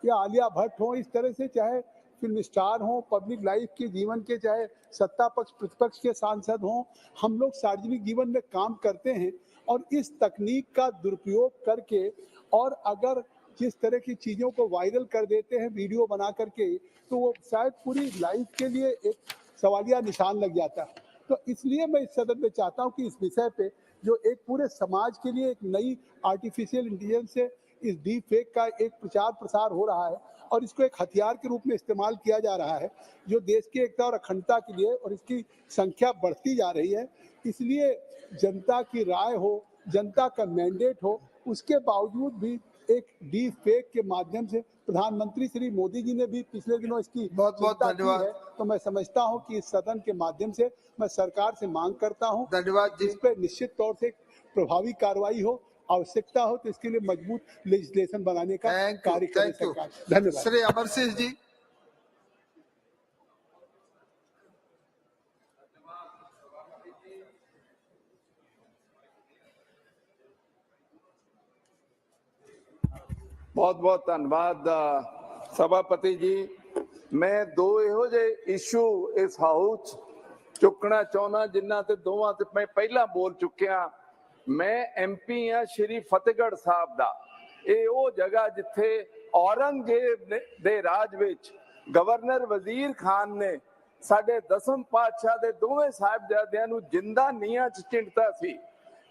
या आलिया भट्ट हो, इस तरह से चाहे फिल्म स्टार हो, पब्लिक लाइफ के जीवन के, चाहे सत्ता पक्ष प्रतिपक्ष के सांसद हों, हम लोग सार्वजनिक जीवन में काम करते हैं और इस तकनीक का दुरुपयोग करके और अगर जिस तरह की चीज़ों को वायरल कर देते हैं वीडियो बना करके, तो वो शायद पूरी लाइफ के लिए एक सवालिया निशान लग जाता है। तो इसलिए मैं इस सदन में चाहता हूं कि इस विषय पे जो एक पूरे समाज के लिए एक नई आर्टिफिशियल इंटेलिजेंस से इस डीप फेक का एक प्रचार प्रसार हो रहा है और इसको एक हथियार के रूप में इस्तेमाल किया जा रहा है, जो देश की एकता और अखंडता के लिए, और इसकी संख्या बढ़ती जा रही है। इसलिए जनता की राय हो, जनता का मैंडेट हो, उसके बावजूद भी एक डीप फेक के माध्यम से प्रधानमंत्री श्री मोदी जी ने भी पिछले दिनों इसकी बहुत बहुत धन्यवाद। तो मैं समझता हूं कि इस सदन के माध्यम से मैं सरकार से मांग करता हूं, धन्यवाद जी, इस पे निश्चित तौर से प्रभावी कार्रवाई हो, आवश्यकता हो तो इसके लिए मजबूत लेजिस्लेशन बनाने का कार्य करे सरकार। धन्यवाद। श्री अमर सिंह जी। बहुत बहुत धन्यवाद सभापति जी। मैं दो ਇਹੋ ਜਿਹੇ इशू इस हाउस चुकना चाहना जिन्हां ते दोवां ते मैं पहला बोल चुकिया। मैं MP हाँ श्री फतेहगढ़ साहब दा। ਇਹ ਉਹ जगह जिथे औरंगजेब दे राज विच गवर्नर वजीर खान ने साडे 10वें पातशाह दे दोवें साहिबजादियां नूं जिंदा नीहां च चिणता सी।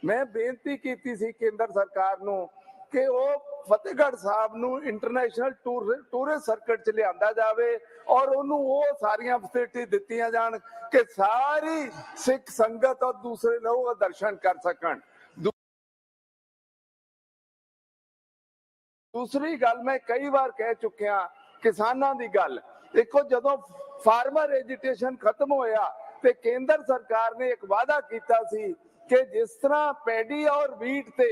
मैं बेनती कीती सी केंद्र सरकार नूं कि ਉਹ फतेहगढ़ साहब नूं इंटरनेशनल टूरिस्ट सर्किट च लिआंदा जावे और उन्होंने वो सारियां फैसिलिटी दित्तियां जाण कि सारी सिख संगत और दूसरे लोग दर्शन कर सकन। दूसरी गल मैं कई बार कह चुकिया, किसानां दी गल देखो, जदों फार्मर एजुटेशन खत्म होया ते केंद्र सरकार ने एक वादा कीता सी कि जिस तरह पैडी और वीट ते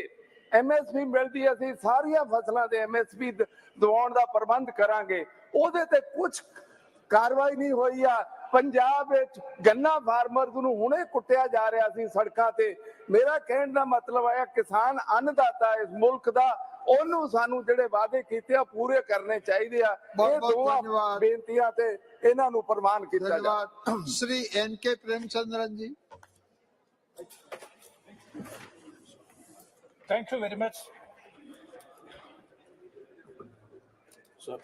MSP मिलती है, असीं सारियां फसलां दे MSP दिवाउण दा प्रबंध करांगे। ਉਹਦੇ ਤੇ ਕੁਝ ਕਾਰਵਾਈ ਨਹੀਂ ਹੋਈ ਆ। ਪੰਜਾਬ ਵਿੱਚ ਗੰਨਾ ਫਾਰਮਰਸ ਨੂੰ ਹੁਣੇ ਕੁੱਟਿਆ ਜਾ ਰਿਹਾ ਸੀ ਸੜਕਾਂ ਤੇ। ਮੇਰਾ ਕਹਿਣ ਦਾ ਮਤਲਬ ਹੈ ਕਿਸਾਨ ਅੰਨਦਾਤਾ ਇਸ ਮੁਲਕ ਦਾ, ਉਹਨੂੰ ਸਾਨੂੰ ਜਿਹੜੇ ਵਾਅਦੇ ਕੀਤੇ ਆ ਪੂਰੇ ਕਰਨੇ ਚਾਹੀਦੇ ਆ। ਇਹ ਦੋਵਾਂ ਬੇਨਤੀਆਂ ਤੇ ਇਹਨਾਂ ਨੂੰ ਪ੍ਰਵਾਨ ਕੀਤਾ ਜਾਵੇ। Shri NK Premachandran ji. Thank you very much. Sir.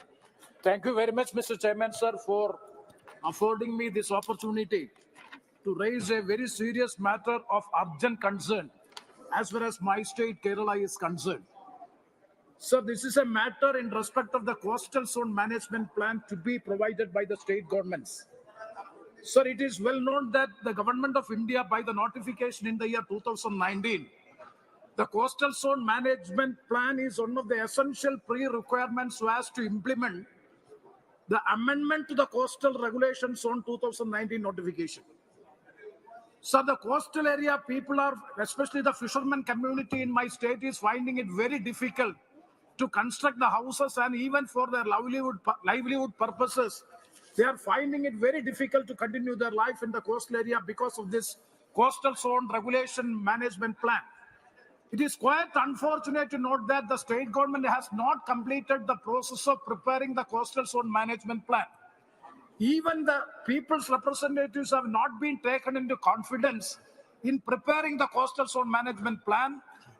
Thank you very much, Mr. Chairman, sir, for affording me this opportunity to raise a very serious matter of urgent concern as far as my state, Kerala, is concerned. Sir, this is a matter in respect of the coastal zone management plan to be provided by the state governments. Sir, it is well known that the government of India, by the notification in the year 2019, the coastal zone management plan is one of the essential pre-requirements so as to implement the amendment to the Coastal Regulation Zone 2019 notification. So the coastal area people are, especially the fishermen community in my state, is finding it very difficult to construct the houses, and even for their livelihood purposes, they are finding it very difficult to continue their life in the coastal area because of this Coastal Zone Regulation Management Plan. It is quite unfortunate to note that the state government has not completed the process of preparing the Coastal Zone Management Plan. Even the people's representatives have not been taken into confidence in preparing the Coastal Zone Management Plan.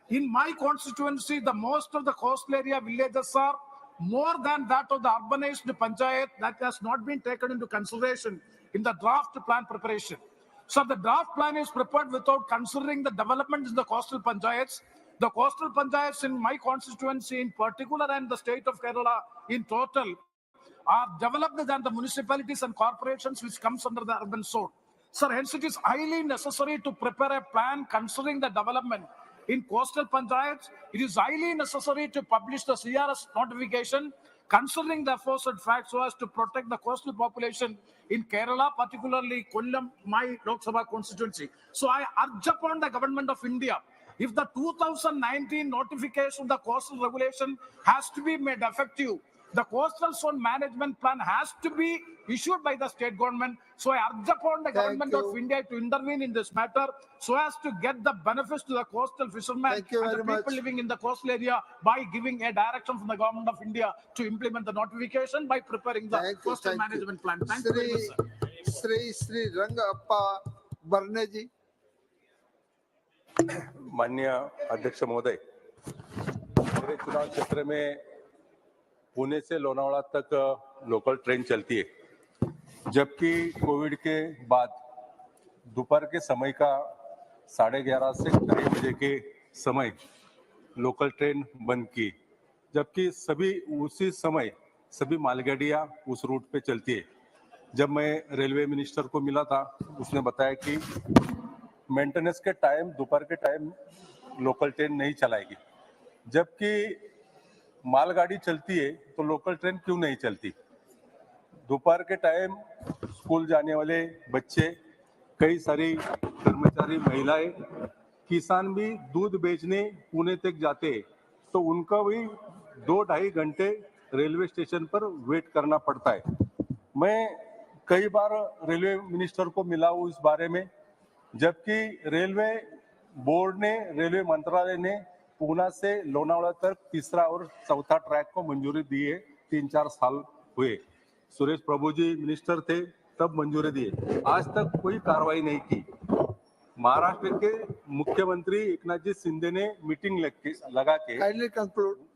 In my constituency, the most of the coastal area villages are more than that of the urbanized panchayat that has not been taken into consideration in the draft plan preparation. So the draft plan is prepared without considering the developments in the coastal panchayats. The coastal panchayats in my constituency in particular and the state of Kerala in total are developed than the municipalities and corporations which comes under the urban zone. Sir, hence it is highly necessary to prepare a plan considering the development in coastal panchayats. It is highly necessary to publish the CRS notification considering the aforesaid facts so as to protect the coastal population in Kerala, particularly Kollam, my Lok Sabha constituency. So I urge upon the government of India If the 2019 notification of the coastal regulation has to be made effective, the coastal zone management plan has to be issued by the state government. So I urge upon the government of India to intervene in this matter so as to get the benefits to the coastal fishermen and the people living in the coastal area by giving a direction from the government of India to implement the notification by preparing the coastal management plan. Thank you very much, sir. Shri रंग अप्पा बरने जी। माननीय अध्यक्ष महोदय, मेरे चुनाव क्षेत्र में पुणे से लोनावाड़ा तक लोकल ट्रेन चलती है, जबकि कोविड के बाद दोपहर के समय का 11:30 से 2:30 बजे के समय लोकल ट्रेन बंद की, जबकि सभी उसी समय सभी मालगाड़ियां उस रूट पे चलती है। जब मैं रेलवे मिनिस्टर को मिला था, उसने बताया कि मेंटेनेंस के टाइम दोपहर के टाइम लोकल ट्रेन नहीं चलाएगी, जबकि मालगाड़ी चलती है तो लोकल ट्रेन क्यों नहीं चलती? दोपहर के टाइम स्कूल जाने वाले बच्चे, कई सारी कर्मचारी, महिलाएं, किसान भी दूध बेचने पुणे तक जाते हैं, तो उनका भी 2-2.5 घंटे रेलवे स्टेशन पर वेट करना पड़ता है। मैं कई बार रेलवे मिनिस्टर को मिला हूँ इस बारे में, जबकि रेलवे बोर्ड ने, रेलवे मंत्रालय ने पूना से लोनावाड़ा तक तीसरा और चौथा ट्रैक को मंजूरी दी है। 3-4 साल हुए, सुरेश प्रभु जी मिनिस्टर थे तब मंजूरी दिए, आज तक कोई कार्रवाई नहीं की। महाराष्ट्र के मुख्यमंत्री एकनाथ जी शिंदे ने मीटिंग लगा के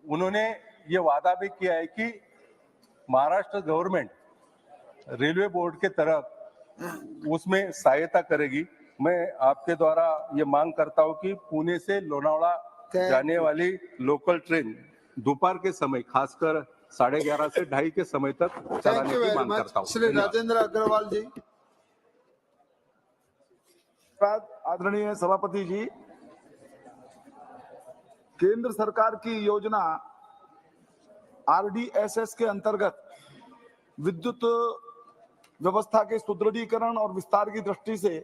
उन्होंने ये वादा भी किया है कि महाराष्ट्र गवर्नमेंट रेलवे बोर्ड के तरफ उसमें सहायता करेगी। मैं आपके द्वारा ये मांग करता हूँ कि पुणे से लोनावाड़ा जाने वाली लोकल ट्रेन दोपहर के समय, खासकर 11:30 से 2:30 के समय तक चलाने की मांग करता हूँ। श्री राजेंद्र अग्रवाल जी। आदरणीय सभापति जी, केंद्र सरकार की योजना RDSS के अंतर्गत विद्युत व्यवस्था के सुदृढ़ीकरण और विस्तार की दृष्टि से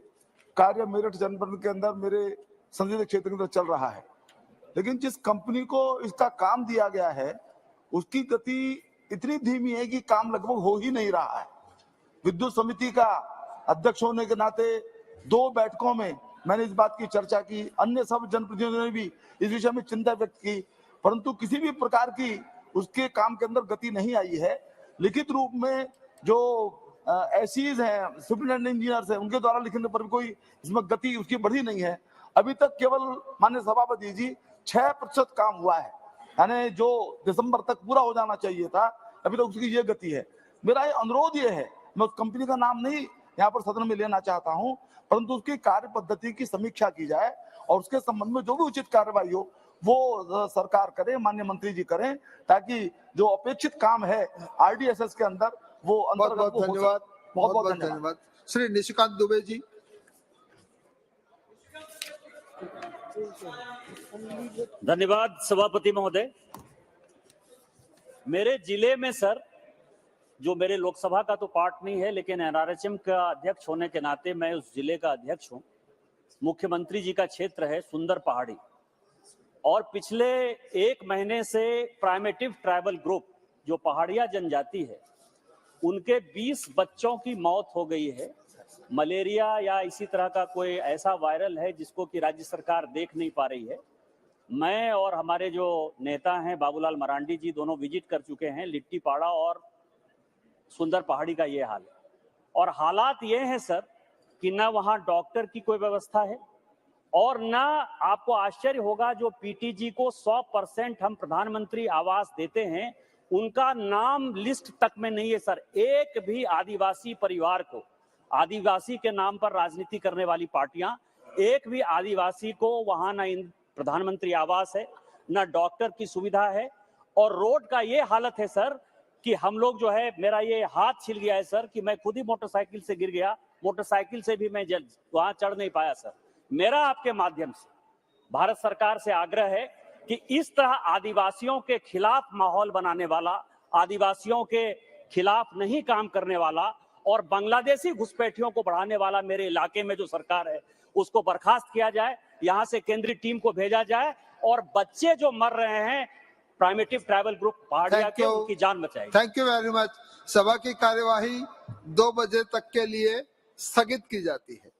कार्य मेरठ जनपद के अंदर मेरे संसदीय क्षेत्र के अंदर चल रहा है, लेकिन जिस कंपनी को इसका काम दिया गया है उसकी गति इतनी धीमी है कि काम लगभग हो ही नहीं रहा है। विद्युत समिति का अध्यक्ष होने के नाते 2 बैठकों में मैंने इस बात की चर्चा की, अन्य सब जनप्रतिनिधियों ने भी इस विषय में चिंता व्यक्त की, परंतु किसी भी प्रकार की उसके काम के अंदर गति नहीं आई है। लिखित रूप में जो एसीज हैं, सुपरिटेंडेंट इंजीनियर्स हैं, उनके द्वारा लिखने पर भी कोई इसमें गति उसकी बढ़ी नहीं है। अभी तक केवल माननीय सभापति जी 6% काम हुआ है, यानी जो दिसंबर तक पूरा हो जाना चाहिए था, अभी तक उसकी ये गति है। मेरा ये अनुरोध ये है, मैं उस कंपनी का नाम नहीं यहाँ पर सदन में लेना चाहता हूँ, परंतु उसकी कार्य पद्धति की समीक्षा की जाए और उसके संबंध में जो भी उचित कार्रवाई हो वो सरकार करे, माननीय मंत्री जी करें, ताकि जो अपेक्षित काम है RDSS के अंदर वो अंतर्गत। बहुत धन्यवाद, बहुत धन्यवाद। श्री निशिकांत दुबे जी। धन्यवाद सभापति महोदय। मेरे जिले में सर, जो मेरे लोकसभा का तो पार्ट नहीं है, लेकिन NRHM का अध्यक्ष होने के नाते मैं उस जिले का अध्यक्ष हूं। मुख्यमंत्री जी का क्षेत्र है सुंदर पहाड़ी, और पिछले 1 महीने से प्राइमेटिव ट्राइबल ग्रुप जो पहाड़िया जनजाति है, उनके 20 बच्चों की मौत हो गई है। मलेरिया या इसी तरह का कोई ऐसा वायरल है जिसको कि राज्य सरकार देख नहीं पा रही है। मैं और हमारे जो नेता हैं बाबूलाल मरांडी जी, दोनों विजिट कर चुके हैं लिट्टी पाड़ा और सुंदर पहाड़ी का ये हाल है। और हालात ये हैं सर कि ना वहाँ डॉक्टर की कोई व्यवस्था है, और ना आपको आश्चर्य होगा जो PTG को 100% हम प्रधानमंत्री आवास देते हैं, उनका नाम लिस्ट तक में नहीं है सर। एक भी आदिवासी परिवार को, आदिवासी के नाम पर राजनीति करने वाली पार्टियां, एक भी आदिवासी को वहां ना प्रधानमंत्री आवास है, ना डॉक्टर की सुविधा है। और रोड का ये हालत है सर कि हम लोग जो है, मेरा ये हाथ छिल गया है सर कि मैं खुद ही मोटरसाइकिल से गिर गया, मोटरसाइकिल से भी मैं वहां चढ़ नहीं पाया सर। मेरा आपके माध्यम से भारत सरकार से आग्रह है कि इस तरह आदिवासियों के खिलाफ माहौल बनाने वाला, आदिवासियों के खिलाफ नहीं काम करने वाला और बांग्लादेशी घुसपैठियों को बढ़ाने वाला मेरे इलाके में जो सरकार है उसको बर्खास्त किया जाए। यहाँ से केंद्रीय टीम को भेजा जाए और बच्चे जो मर रहे हैं प्राइमेटिव ट्राइबल ग्रुप पहाड़िया के, उनकी जान बचाएगी। Thank you very much. सभा की कार्यवाही 2 बजे तक के लिए स्थगित की जाती है।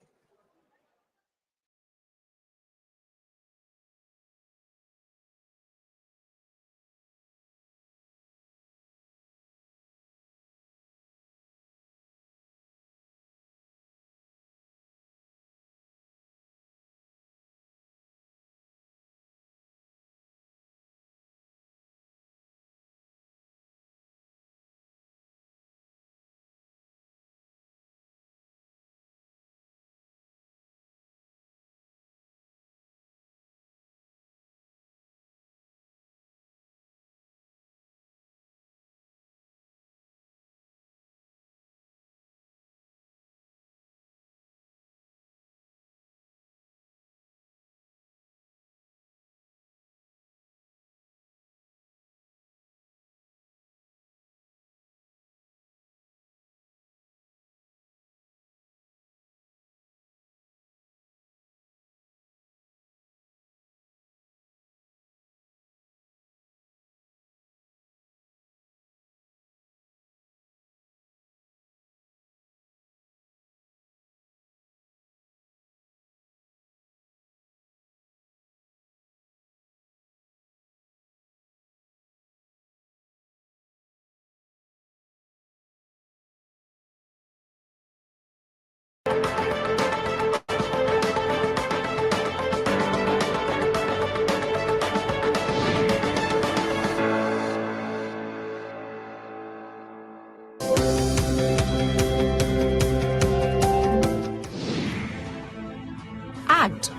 Act.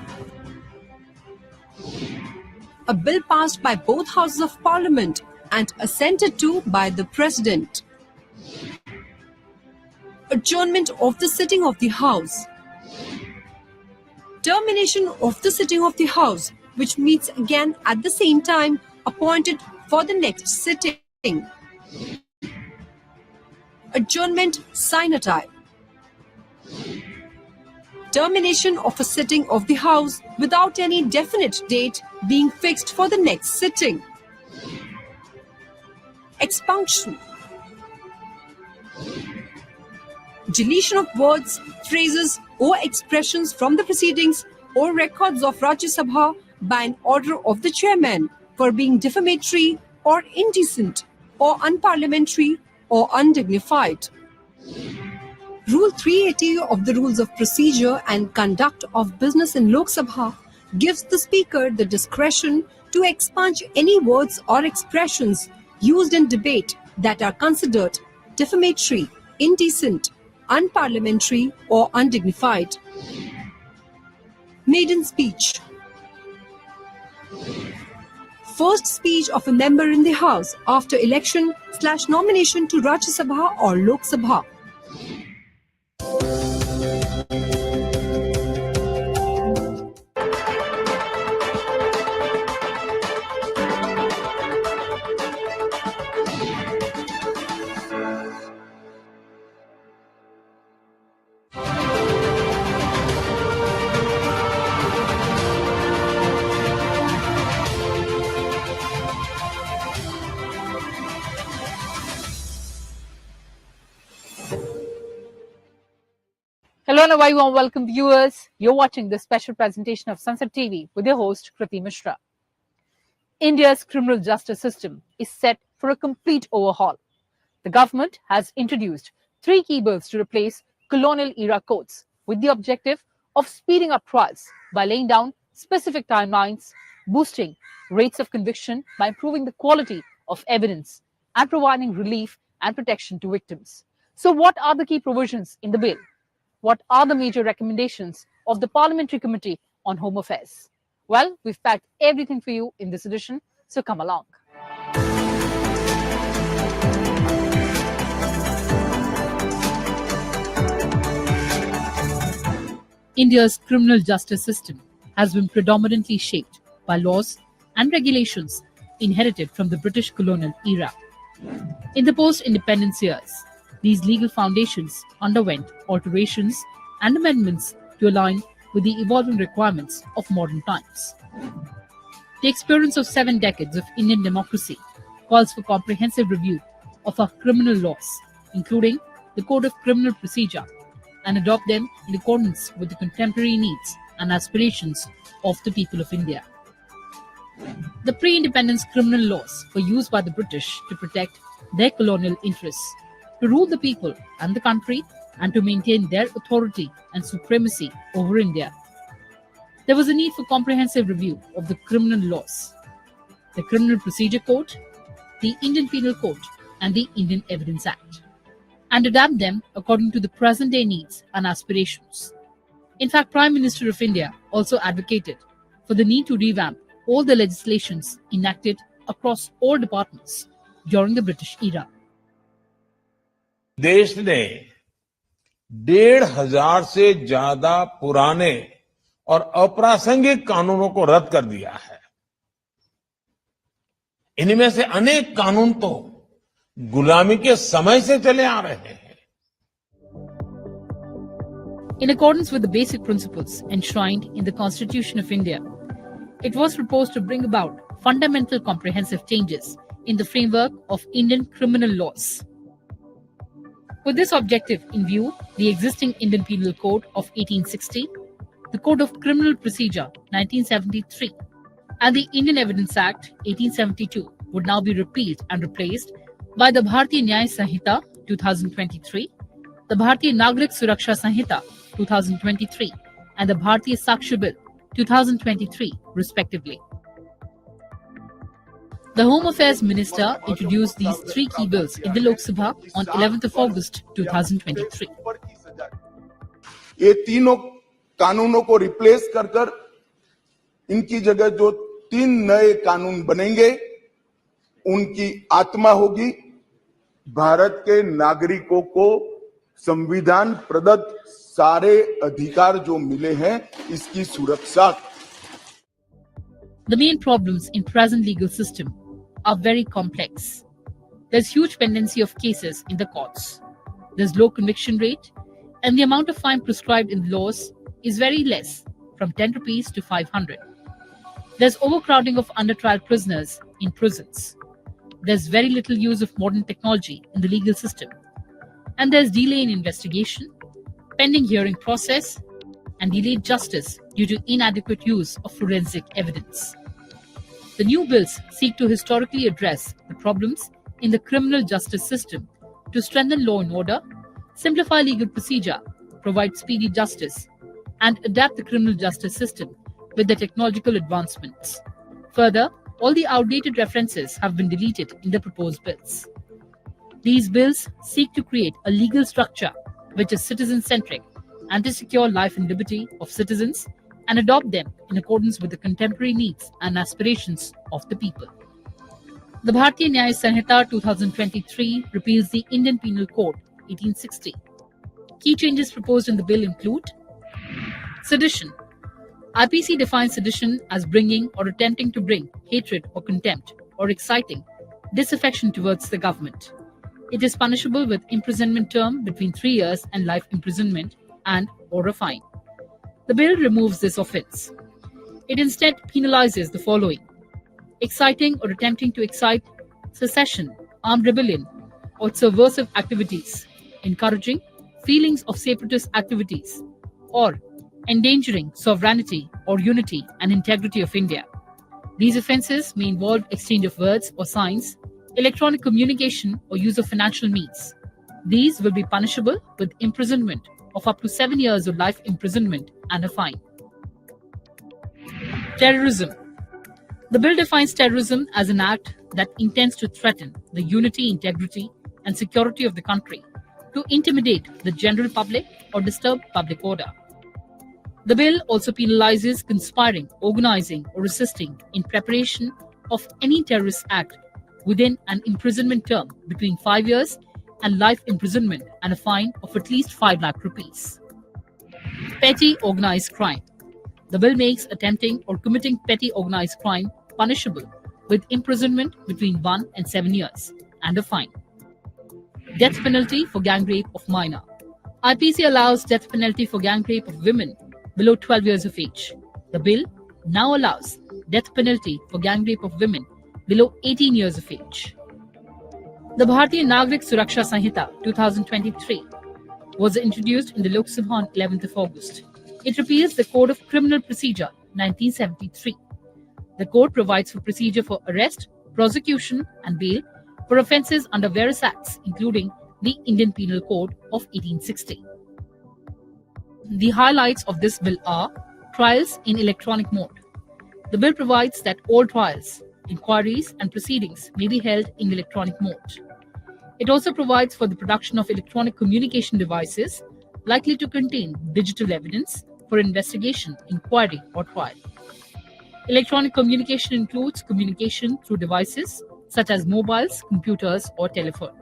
A bill passed by both houses of Parliament and assented to by the President. Adjournment of the sitting of the House. Termination of the sitting of the House, which meets again at the same time appointed for the next sitting. Adjournment sine die. Termination of a sitting of the House without any definite date being fixed for the next sitting. Expulsion. Deletion of words, phrases or expressions from the proceedings or records of Rajya Sabha by an order of the chairman for being defamatory or indecent or unparliamentary or undignified. Rule 380 of the Rules of Procedure and Conduct of Business in Lok Sabha gives the Speaker the discretion to expunge any words or expressions used in debate that are considered defamatory, indecent, unparliamentary or undignified. Maiden speech. First speech of a member in the House after election/nomination to Rajya Sabha or Lok Sabha. Hello and a very warm welcome, viewers. You're watching this special presentation of Sunset TV with your host, Kriti Mishra. India's criminal justice system is set for a complete overhaul. The government has introduced 3 key bills to replace colonial-era courts with the objective of speeding up trials by laying down specific timelines, boosting rates of conviction by improving the quality of evidence, and providing relief and protection to victims. So what are the key provisions in the bill? What are the major recommendations of the Parliamentary Committee on Home Affairs? Well, we've packed everything for you in this edition, so come along. India's criminal justice system has been predominantly shaped by laws and regulations inherited from the British colonial era. In the post-independence years, these legal foundations underwent alterations and amendments to align with the evolving requirements of modern times. The experience of 7 decades of Indian democracy calls for comprehensive review of our criminal laws, including the Code of Criminal Procedure, and adopt them in accordance with the contemporary needs and aspirations of the people of India. The pre-independence criminal laws were used by the British to protect their colonial interests, to rule the people and the country, and to maintain their authority and supremacy over India. There was a need for comprehensive review of the criminal laws, the Criminal Procedure Code, the Indian Penal Code, and the Indian Evidence Act, and adapt them according to the present-day needs and aspirations. In fact, Prime Minister of India also advocated for the need to revamp all the legislations enacted across all departments during the British era. देश ने 1,500 से ज्यादा पुराने और अप्रासंगिक कानूनों को रद्द कर दिया है। इनमें से अनेक कानून तो गुलामी के समय से चले आ रहे हैं। In accordance with the basic principles enshrined in the Constitution of India, it was proposed to bring about fundamental comprehensive changes in the framework of Indian criminal laws. With this objective in view, the existing Indian Penal Code of 1860, the Code of Criminal Procedure 1973, and the Indian Evidence Act 1872 would now be repealed and replaced by the Bharatiya Nyaya Sanhita 2023, the Bharatiya Nagrik Suraksha Sanhita 2023, and the Bharatiya Sakshi Bill 2023, respectively. The Home Affairs Minister introduced these 3 key bills in the Lok Sabha on 11th of August 2023. ये तीनों कानूनों को replace कर इनकी जगह जो 3 नए कानून बनेंगे, उनकी आत्मा होगी भारत के नागरिकों को संविधान प्रदत्त सारे अधिकार जो मिले हैं, इसकी सुरक्षा. The main problems in present legal system are very complex. There's huge pendency of cases in the courts. There's low conviction rate, and the amount of fine prescribed in the laws is very less, from 10 rupees to 500. There's overcrowding of under-trial prisoners in prisons. There's very little use of modern technology in the legal system. And there's delay in investigation, pending hearing process, and delayed justice due to inadequate use of forensic evidence. The new bills seek to historically address the problems in the criminal justice system to strengthen law and order, simplify legal procedure, provide speedy justice, and adapt the criminal justice system with the technological advancements. Further, all the outdated references have been deleted in the proposed bills. These bills seek to create a legal structure which is citizen-centric and to secure life and liberty of citizens and adopt them in accordance with the contemporary needs and aspirations of the people. The Bharatiya Nyaya Sanhita 2023 repeals the Indian Penal Code 1860. Key changes proposed in the bill include sedition. IPC defines sedition as bringing or attempting to bring hatred or contempt or exciting disaffection towards the government. It is punishable with imprisonment term between 3 years and life imprisonment and or a fine. The bill removes this offence. It instead penalizes the following: exciting or attempting to excite secession, armed rebellion, or subversive activities, encouraging feelings of separatist activities, or endangering sovereignty or unity and integrity of India. These offences may involve exchange of words or signs, electronic communication, or use of financial means. These will be punishable with imprisonment of up to 7 years of life imprisonment and a fine. Terrorism. The bill defines terrorism as an act that intends to threaten the unity, integrity, and security of the country, to intimidate the general public or disturb public order. The bill also penalizes conspiring, organizing, or assisting in preparation of any terrorist act within an imprisonment term between 5 years and life imprisonment and a fine of at least 5 lakh rupees. Petty organized crime. The bill makes attempting or committing petty organized crime punishable with imprisonment between 1 and 7 years and a fine. Death penalty for gang rape of minor. IPC allows death penalty for gang rape of women below 12 years of age. The bill now allows death penalty for gang rape of women below 18 years of age. The Bharatiya Nagrik Suraksha Sanhita 2023 was introduced in the Lok Sabha on 11th of August. It repeals the Code of Criminal Procedure 1973. The code provides for procedure for arrest, prosecution and bail for offences under various acts, including the Indian Penal Code of 1860. The highlights of this bill are trials in electronic mode. The bill provides that all trials, inquiries and proceedings may be held in electronic mode. It also provides for the production of electronic communication devices likely to contain digital evidence for investigation, inquiry or trial. Electronic communication includes communication through devices such as mobiles, computers or telephone.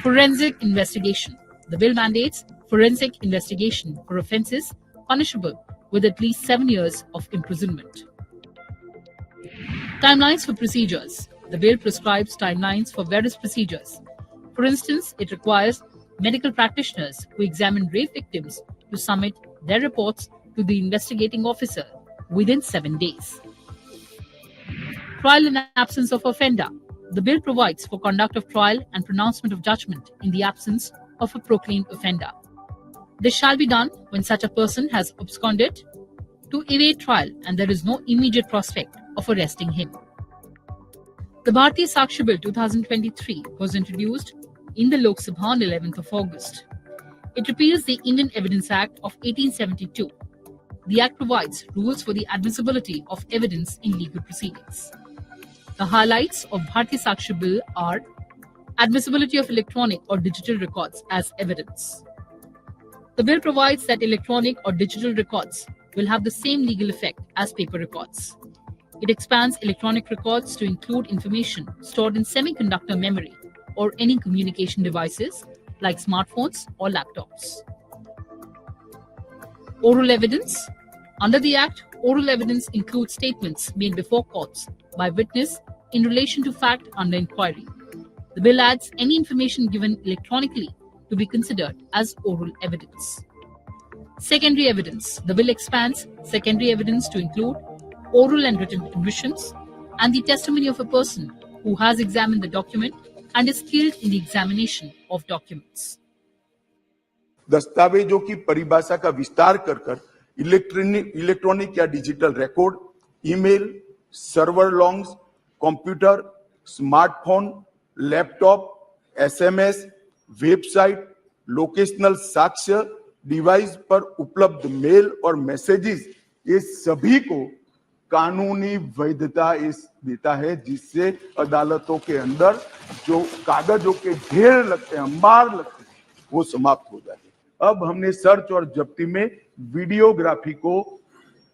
Forensic investigation. The bill mandates forensic investigation for offences punishable with at least 7 years of imprisonment. Timelines for procedures. The bill prescribes timelines for various procedures. For instance, it requires medical practitioners who examine rape victims to submit their reports to the investigating officer within 7 days. Trial in absence of offender. The bill provides for conduct of trial and pronouncement of judgment in the absence of a proclaimed offender. This shall be done when such a person has absconded to evade trial and there is no immediate prospect of arresting him. The Bharatiya Sakshi Bill 2023 was introduced in the Lok Sabha on 11th of August. It repeals the Indian Evidence Act of 1872. The Act provides rules for the admissibility of evidence in legal proceedings. The highlights of Bharatiya Sakshi Bill are admissibility of electronic or digital records as evidence. The bill provides that electronic or digital records will have the same legal effect as paper records. It expands electronic records to include information stored in semiconductor memory or any communication devices like smartphones or laptops. Oral evidence. Under the Act, oral evidence includes statements made before courts by witness in relation to fact under inquiry. The bill adds any information given electronically to be considered as oral evidence. Secondary evidence. The bill expands secondary evidence to include oral and written admissions and the testimony of a person who has examined the document and is skilled in the examination of documents. दस्तावेजों की परिभाषा का विस्तार कर electronic या digital record, email, server longs, computer, smartphone, laptop, SMS, website, locational साक्ष्य, device पर उपलब्ध मेल और मैसेजेस, ये सभी को कानूनी वैधता देता है, जिससे अदालतों के अंदर जो कागजों के ढेर लगते हैं, अंबार लगते हैं, वो समाप्त हो जाते हैं। अब हमने सर्च और जब्ती में वीडियोग्राफी को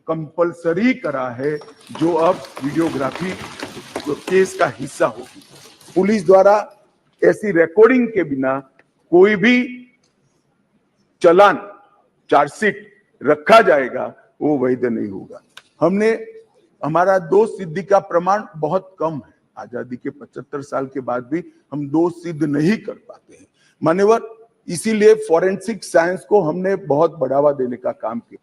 कंपलसरी करा है, जो अब वीडियोग्राफी केस का हिस्सा होगी। पुलिस द्वारा ऐसी रिकॉर्डिंग के बिना कोई भी चालान, चार्जशीट रखा जाएगा, वो वैध नहीं होगा। हमारा दोष सिद्धि का प्रमाण बहुत कम है। आजादी के 75 साल के बाद भी हम दोष सिद्ध नहीं कर पाते हैं। मान्यवर, इसीलिए फोरेंसिक साइंस को हमने बहुत बढ़ावा देने का काम किया।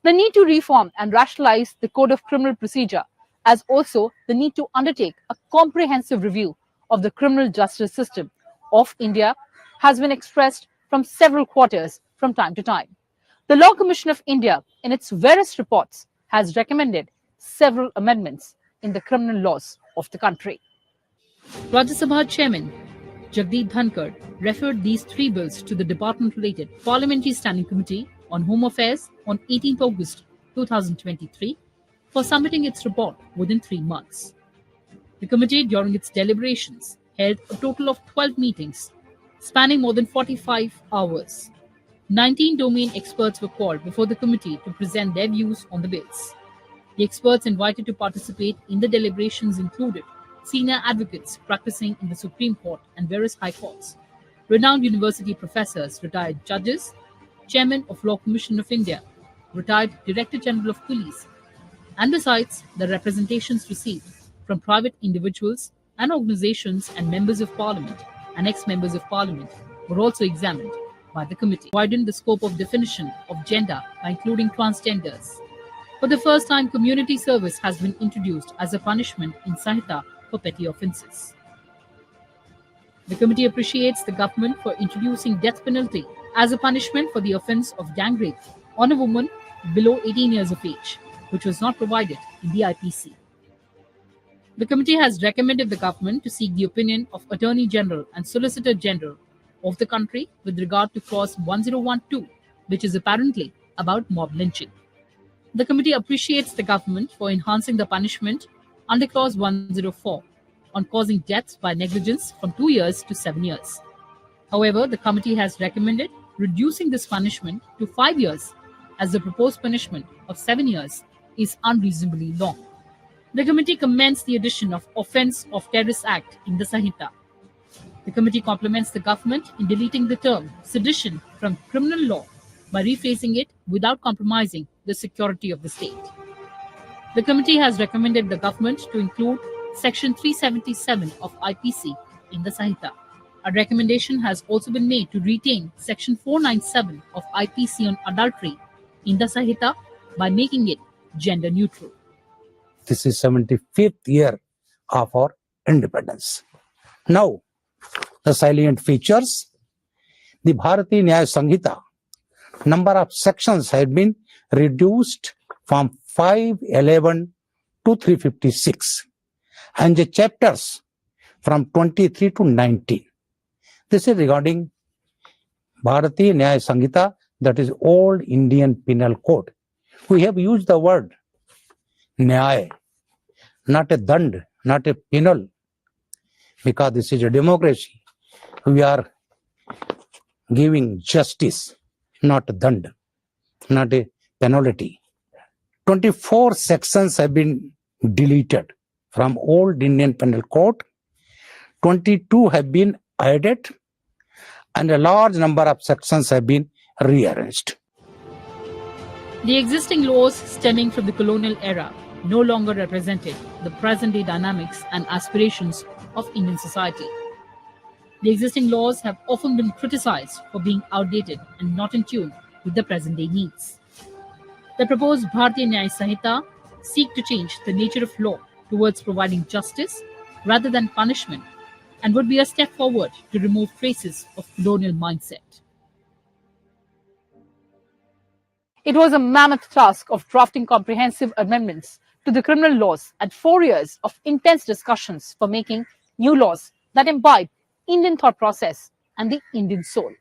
The need to reform and rationalize the Code of Criminal Procedure, as also the need to undertake a comprehensive review of the criminal justice system of India, has been expressed from several quarters from time to time. The Law Commission of India, in its various reports, has recommended several amendments in the criminal laws of the country. Rajya Sabha Chairman Jagdeep Dhankar referred these 3 bills to the department-related Parliamentary Standing Committee on Home Affairs on 18th August 2023 for submitting its report within 3 months. The committee, during its deliberations, held a total of 12 meetings spanning more than 45 hours. 19 domain experts were called before the committee to present their views on the bills. The experts invited to participate in the deliberations included senior advocates practicing in the Supreme Court and various high courts, renowned university professors, retired judges, Chairman of Law Commission of India, retired Director General of Police, and besides, the representations received from private individuals and organizations and members of Parliament and ex-members of Parliament were also examined by the committee. Widened the scope of definition of gender by including transgenders. For the first time, community service has been introduced as a punishment in Sanhita for petty offences. The committee appreciates the government for introducing death penalty as a punishment for the offence of gang rape on a woman below 18 years of age, which was not provided in the IPC. The committee has recommended the government to seek the opinion of Attorney General and Solicitor General of the country with regard to clause 1012, which is apparently about mob lynching. The committee appreciates the government for enhancing the punishment under clause 104 on causing death by negligence from 2 years to 7 years. However, the committee has recommended reducing this punishment to 5 years as the proposed punishment of 7 years is unreasonably long. The committee commends the addition of Offence of Terrorist Act in the Sanhita. The committee compliments the government in deleting the term sedition from criminal law by rephrasing it without compromising the security of the state. The committee has recommended the government to include Section 377 of IPC in the Sanhita. A recommendation has also been made to retain Section 497 of IPC on adultery in the Sanhita by making it gender neutral. This is 75th year of our independence. Now, the salient features. The Bharatiya Nyaya Sanhita number of sections have been reduced from 511 to 356 and the chapters from 23 to 19. This is regarding Bharatiya Nyaya Sanhita, that is Old Indian Penal Code. We have used the word Nyaya, not a dand, not a penal, because this is a democracy. We are giving justice, not a dand, not a penalty. 24 sections have been deleted from Old Indian Penal Code. 22 have been added and a large number of sections have been rearranged. The existing laws stemming from the colonial era no longer represented the present-day dynamics and aspirations of Indian society. The existing laws have often been criticized for being outdated and not in tune with the present-day needs. The proposed Bharatiya Nyaya Sanhita seek to change the nature of law towards providing justice rather than punishment and would be a step forward to remove traces of colonial mindset. It was a mammoth task of drafting comprehensive amendments to the criminal laws and 4 years of intense discussions for making new laws that imbibe Indian thought process and the Indian soul.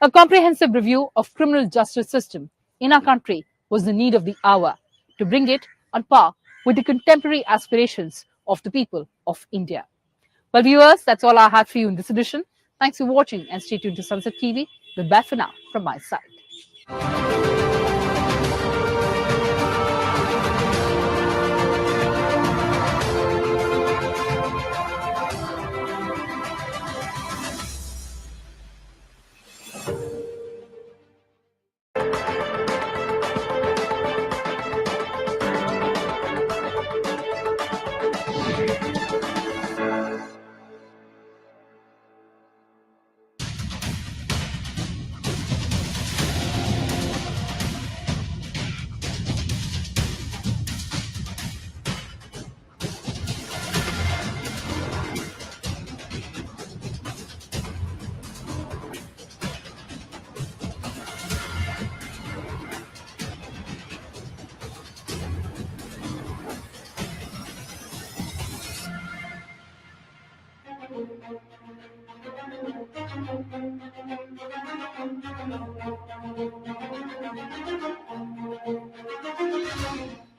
A comprehensive review of criminal justice system in our country was the need of the hour to bring it on par with the contemporary aspirations of the people of India. Well, viewers, that's all I had for you in this edition. Thanks for watching and stay tuned to Sunset TV. Goodbye for now from my side.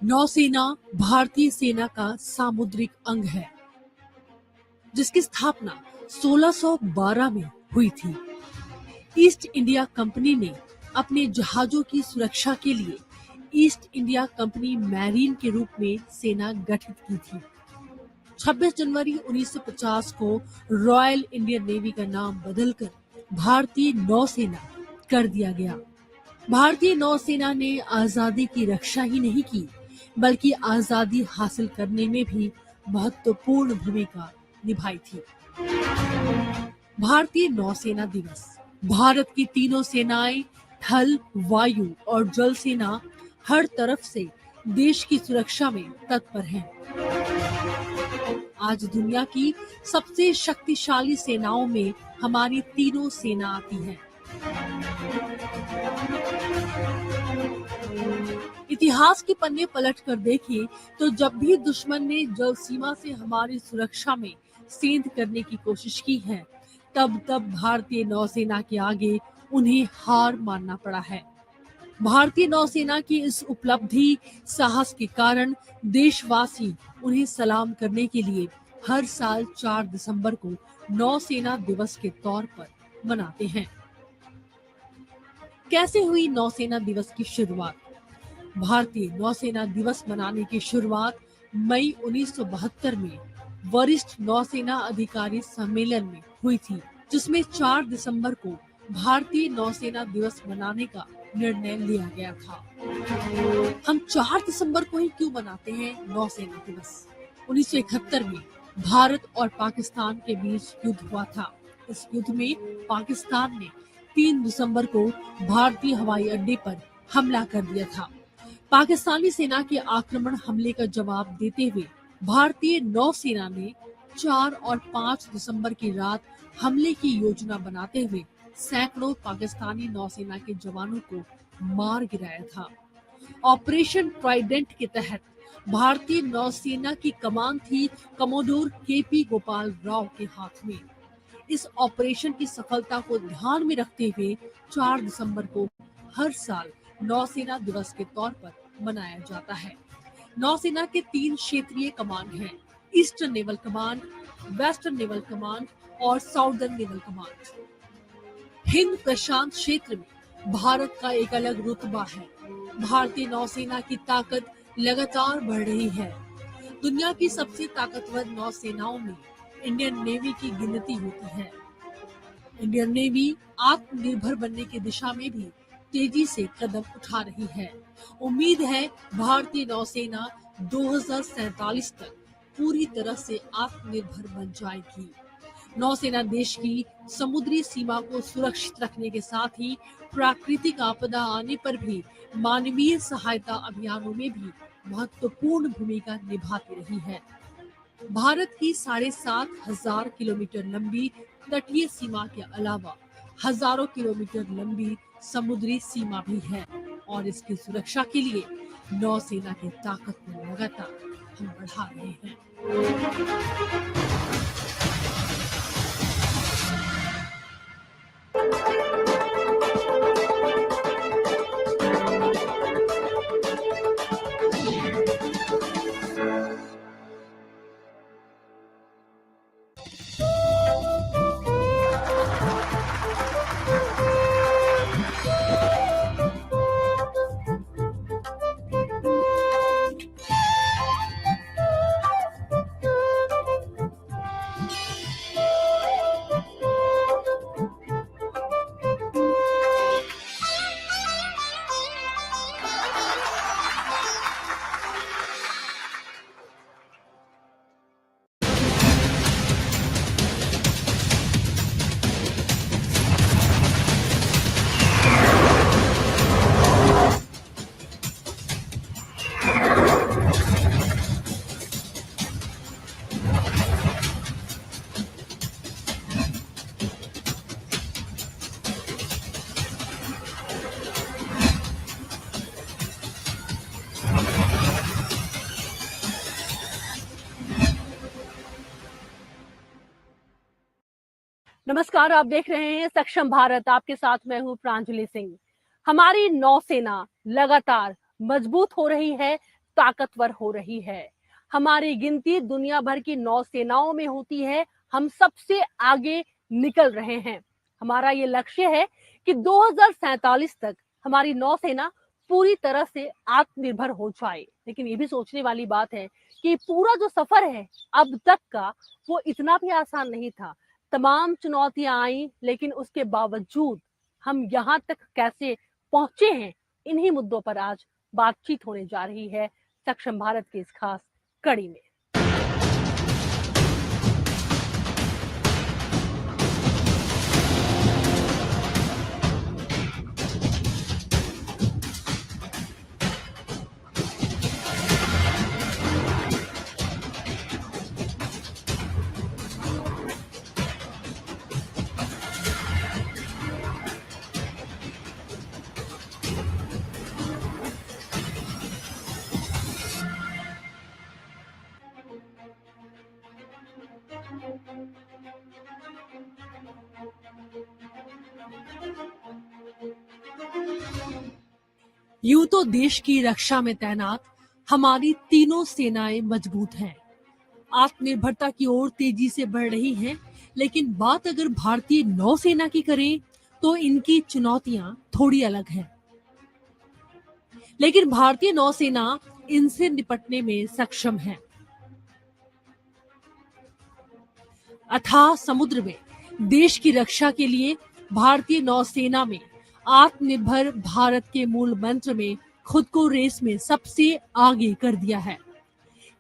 नौसेना भारतीय सेना का सामुद्रिक अंग है, जिसकी स्थापना 1612 में हुई थी। ईस्ट इंडिया कंपनी ने अपने जहाजों की सुरक्षा के लिए ईस्ट इंडिया कंपनी मैरीन के रूप में सेना गठित की थी। 26 जनवरी 1950 को रॉयल इंडियन नेवी का नाम बदलकर भारतीय नौसेना कर दिया गया। भारतीय नौसेना ने आजादी की रक्षा ही नहीं की, बल्कि आजादी हासिल करने में भी महत्वपूर्ण भूमिका निभाई थी। भारतीय नौसेना दिवस भारत की तीनों सेनाएं, थल, वायु और जल सेना हर तरफ से देश की सुरक्षा में तत्पर हैं। आज दुनिया की सबसे शक्तिशाली सेनाओं में हमारी तीनों सेना आती है। इतिहास के पन्ने पलट कर देखें तो जब भी दुश्मन ने जल सीमा से हमारी सुरक्षा में सेंध करने की कोशिश की है, तब भारतीय नौसेना के आगे उन्हें हार मानना पड़ा है। भारतीय नौसेना की इस उपलब्धि, साहस के कारण देशवासी उन्हें सलाम करने के लिए हर साल 4 दिसंबर को नौसेना दिवस के तौर पर मनाते हैं। कैसे हुई नौसेना दिवस की शुरुआत? भारतीय नौसेना दिवस मनाने की शुरुआत मई 1972 में वरिष्ठ नौसेना अधिकारी सम्मेलन में हुई थी, जिसमें 4 दिसंबर को भारतीय नौसेना दिवस मनाने का निर्णय लिया गया था। हम 4 दिसंबर को ही क्यों मनाते हैं नौसेना दिवस? 1971 में भारत और पाकिस्तान के बीच युद्ध हुआ था। इस युद्ध में पाकिस्तान ने 3 दिसंबर को भारतीय हवाई अड्डे पर हमला कर दिया था। पाकिस्तानी सेना के आक्रमण हमले का जवाब देते हुए भारतीय नौसेना ने 4 और 5 दिसंबर की रात हमले की योजना बनाते हुए सैकड़ों पाकिस्तानी नौसेना के जवानों को मार गिराया था। ऑपरेशन ट्राइडेंट के तहत भारतीय नौसेना की कमान थी कमोडोर केपी गोपाल राव के हाथ में। इस ऑपरेशन की सफलता को ध्यान में रखते हुए 4 दिसंबर को हर साल नौसेना दिवस के तौर पर मनाया जाता है। नौसेना के 3 क्षेत्रीय कमान हैं: eastern naval command, western naval command और साउदर्न नेवल कमांड। हिंद प्रशांत क्षेत्र में भारत का एक अलग रुतबा है। भारतीय नौसेना की ताकत लगातार बढ़ रही है। दुनिया की सबसे ताकतवर नौसेनाओं में इंडियन नेवी की गिनती होती है। इंडियन नेवी आत्मनिर्भर बनने की दिशा में भी तेजी से कदम उठा रही है। उम्मीद है भारतीय नौसेना 2047 तक पूरी तरह से आत्मनिर्भर बन जाएगी। नौसेना देश की समुद्री सीमा को सुरक्षित रखने के साथ ही प्राकृतिक आपदा आने पर भी मानवीय सहायता अभियानों में भी महत्वपूर्ण भूमिका निभाती रही है। भारत की 7,500 किलोमीटर लंबी तटीय सीमा के अलावा हजारों किलोमीटर लंबी समुद्री सीमा भी है और इसकी सुरक्षा के लिए नौसेना की ताकत को लगातार हम बढ़ा रहे हैं। नमस्कार, आप देख रहे हैं सक्षम भारत। आपके साथ मैं हूं प्रांजलि सिंह। हमारी नौसेना लगातार मजबूत हो रही है, ताकतवर हो रही है। हमारी गिनती दुनिया भर की नौसेनाओं में होती है। हम सबसे आगे निकल रहे हैं। हमारा ये लक्ष्य है कि 2047 तक हमारी नौसेना पूरी तरह से आत्मनिर्भर हो जाए। लेकिन ये भी सोचने वाली बात है कि पूरा जो सफर है अब तक का, वो इतना भी आसान नहीं था। तमाम चुनौतियां आई, लेकिन उसके बावजूद हम यहाँ तक कैसे पहुंचे हैं, इन्हीं मुद्दों पर आज बातचीत होने जा रही है सक्षम भारत की इस खास कड़ी में। यूं तो देश की रक्षा में तैनात हमारी तीनों सेनाएं मजबूत हैं, आत्मनिर्भरता की ओर तेजी से बढ़ रही हैं, लेकिन बात अगर भारतीय नौसेना की करें तो इनकी चुनौतियां थोड़ी अलग हैं। लेकिन भारतीय नौसेना इनसे निपटने में सक्षम है। अथाह समुद्र में देश की रक्षा के लिए भारतीय नौसेना में आत्मनिर्भर भारत के मूल मंत्र में खुद को रेस में सबसे आगे कर दिया है।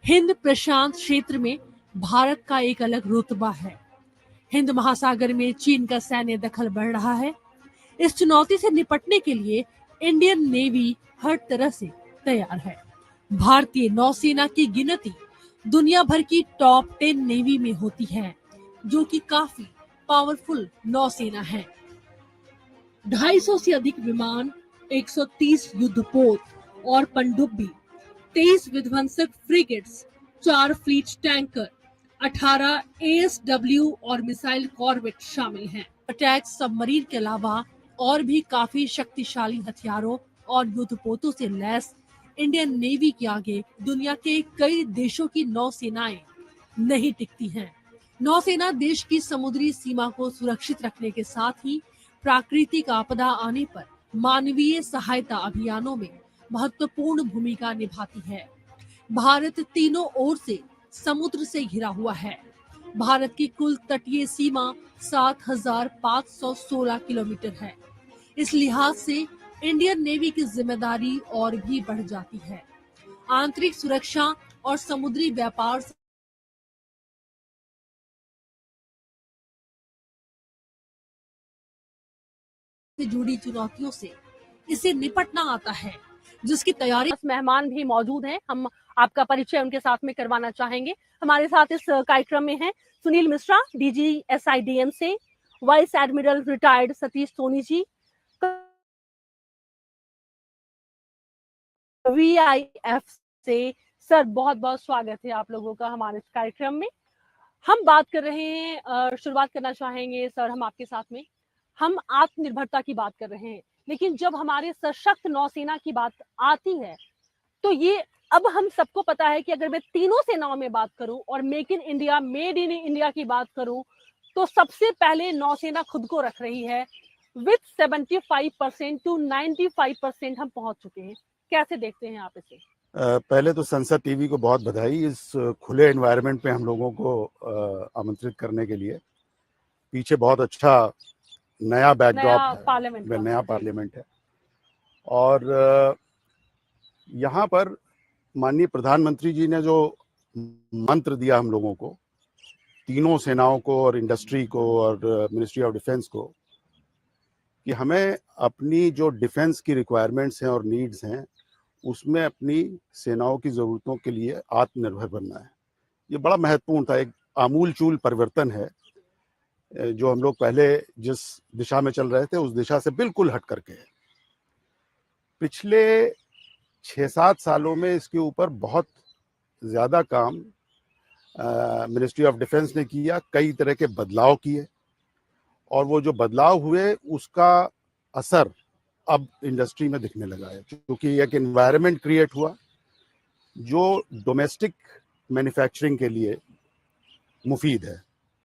हिंद प्रशांत क्षेत्र में भारत का एक अलग रुतबा है। हिंद महासागर में चीन का सैन्य दखल बढ़ रहा है। इस चुनौती से निपटने के लिए इंडियन नेवी हर तरह से तैयार है। भारतीय नौसेना की गिनती दुनिया भर की टॉप 10 नेवी में होती है, जो कि काफी पावरफुल नौसेना है। 250 से अधिक विमान, 130 युद्धपोत और पनडुब्बी, 23 विध्वंसक फ्रिगेट्स, 4 फ्लीट टैंकर, 18 ASW और मिसाइल कॉर्वेट शामिल हैं। अटैक सबमरीन के अलावा और भी काफी शक्तिशाली हथियारों और युद्धपोतों से लैस इंडियन नेवी के आगे दुनिया के कई देशों की नौसेनाएं नहीं टिकती हैं। नौसेना देश की समुद्री सीमा को सुरक्षित रखने के साथ ही प्राकृतिक आपदा आने पर मानवीय सहायता अभियानों में महत्वपूर्ण भूमिका निभाती है। भारत तीनों ओर से समुद्र से घिरा हुआ है। भारत की कुल तटीय सीमा 7,516 किलोमीटर है। इस लिहाज से इंडियन नेवी की जिम्मेदारी और भी बढ़ जाती है। आंतरिक सुरक्षा और समुद्री व्यापार से जुड़ी चुनौतियों से इसे निपटना आता है, जिसकी तैयारी मेहमान भी मौजूद हैं। हम आपका परिचय उनके साथ में करवाना चाहेंगे। हमारे साथ इस कार्यक्रम में हैं सुनील मिश्रा, DG SIDM से, vice admiral retired Satish Soni ji, VIF से। सर, बहुत बहुत स्वागत है आप लोगों का हमारे इस कार्यक्रम में। हम बात कर रहे हैं, शुरुआत करना चाहेंगे सर हम आपके साथ में। हम आत्मनिर्भरता की बात कर रहे हैं, लेकिन जब हमारे सशक्त नौसेना की बात आती है तो ये अब हम सबको पता है कि अगर मैं तीनों सेनाओं में बात करूं और make in India, made in India की बात करूं तो सबसे पहले नौसेना खुद को रख रही है। विथ 75% to 95% हम पहुंच चुके हैं। कैसे देखते हैं आप इसे? पहले तो संसद टीवी को बहुत बधाई इस खुले एनवायरनमेंट पे हम लोगों को आमंत्रित करने के लिए। पीछे बहुत अच्छा नया बैकड्रॉप है, नया पार्लियामेंट है। और यहाँ पर माननीय प्रधानमंत्री जी ने जो मंत्र दिया हम लोगों को, तीनों सेनाओं को और इंडस्ट्री को और मिनिस्ट्री ऑफ डिफेंस को, कि हमें अपनी जो डिफेंस की रिक्वायरमेंट्स हैं और नीड्स हैं उसमें अपनी सेनाओं की ज़रूरतों के लिए आत्मनिर्भर बनना है। ये बड़ा महत्वपूर्ण था, एक आमूलचूल परिवर्तन है जो हम लोग पहले जिस दिशा में चल रहे थे उस दिशा से बिल्कुल हट करके है। पिछले 6-7 सालों में इसके ऊपर बहुत ज़्यादा काम मिनिस्ट्री ऑफ डिफेंस ने किया, कई तरह के बदलाव किए, और वो जो बदलाव हुए उसका असर अब इंडस्ट्री में दिखने लगा है, क्योंकि एक एनवायरनमेंट क्रिएट हुआ जो डोमेस्टिक मैन्युफैक्चरिंग के लिए मुफीद है।